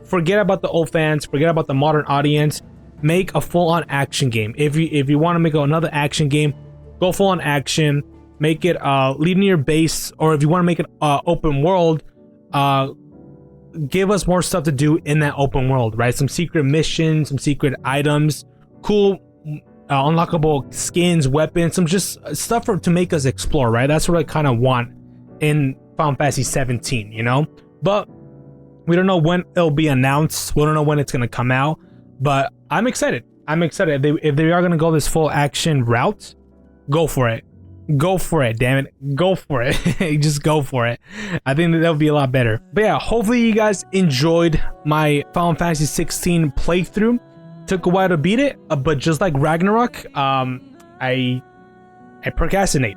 forget about the old fans. Forget about the modern audience. Make a full-on action game. If you want to make another action game, go full-on action. Make it linear base, or if you want to make it open world, give us more stuff to do in that open world, right? Some secret missions, some secret items, cool unlockable skins, weapons, some just stuff to make us explore, right? That's what I kind of want in Final Fantasy 17, you know? But we don't know when it'll be announced. We don't know when it's gonna come out. But I'm excited. I'm excited. If they are going to go this full action route, go for it. Go for it, damn it. Go for it. Just go for it. I think that would be a lot better. But yeah, hopefully you guys enjoyed my Final Fantasy 16 playthrough. Took a while to beat it, but just like Ragnarok, I procrastinate.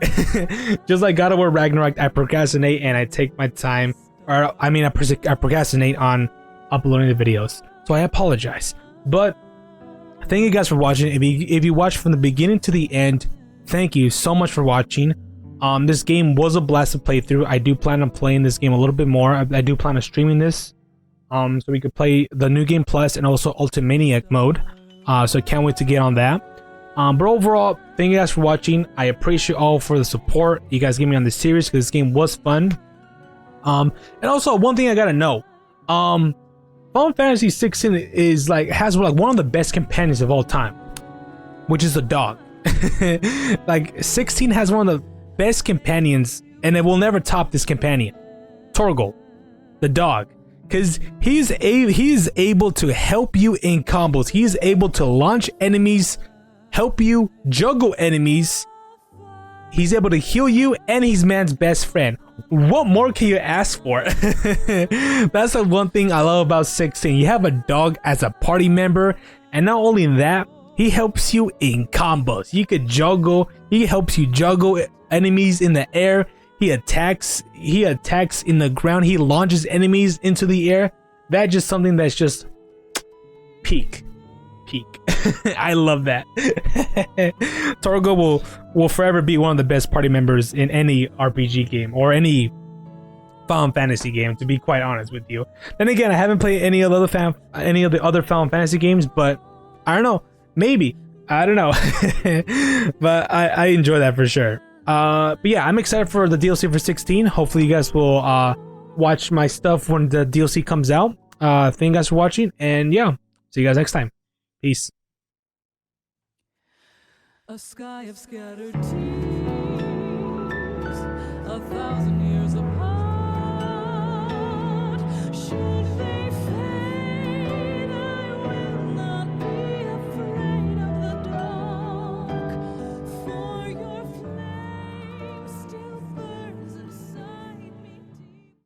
Just like God of War Ragnarok, I procrastinate and I take my time. Or I mean, I procrastinate on uploading the videos. So I apologize. But thank you guys for watching. If you watched from the beginning to the end, thank you so much for watching. This game was a blast to play through. I do plan on playing this game a little bit more. I do plan on streaming this, so we could play the New Game Plus and also Ultimaniac mode. So I can't wait to get on that. But overall, thank you guys for watching. I appreciate all for the support you guys gave me on this series, because this game was fun. And also one thing I gotta know, Final Fantasy 16 is has one of the best companions of all time, which is a dog. Like 16 has one of the best companions, and it will never top this companion, Torgal, the dog, because he's able to help you in combos. He's able to launch enemies, help you juggle enemies. He's able to heal you, and he's man's best friend. What more can you ask for? That's the one thing I love about 16. You have a dog as a party member, and not only that, he helps you in combos. You could juggle. He helps you juggle enemies in the air. He attacks in the ground. He launches enemies into the air. That's just something that's just peak. I love that. Torgal will forever be one of the best party members in any RPG game or any Final Fantasy game, to be quite honest with you. Then again, I haven't played any of the other Final Fantasy games, but I don't know, maybe, I don't know. But I enjoy that for sure. But yeah, I'm excited for the DLC for 16. Hopefully you guys will watch my stuff when the DLC comes out. Thank you guys for watching, and yeah, see you guys next time. Peace. A sky of scattered tears, 1,000 years apart.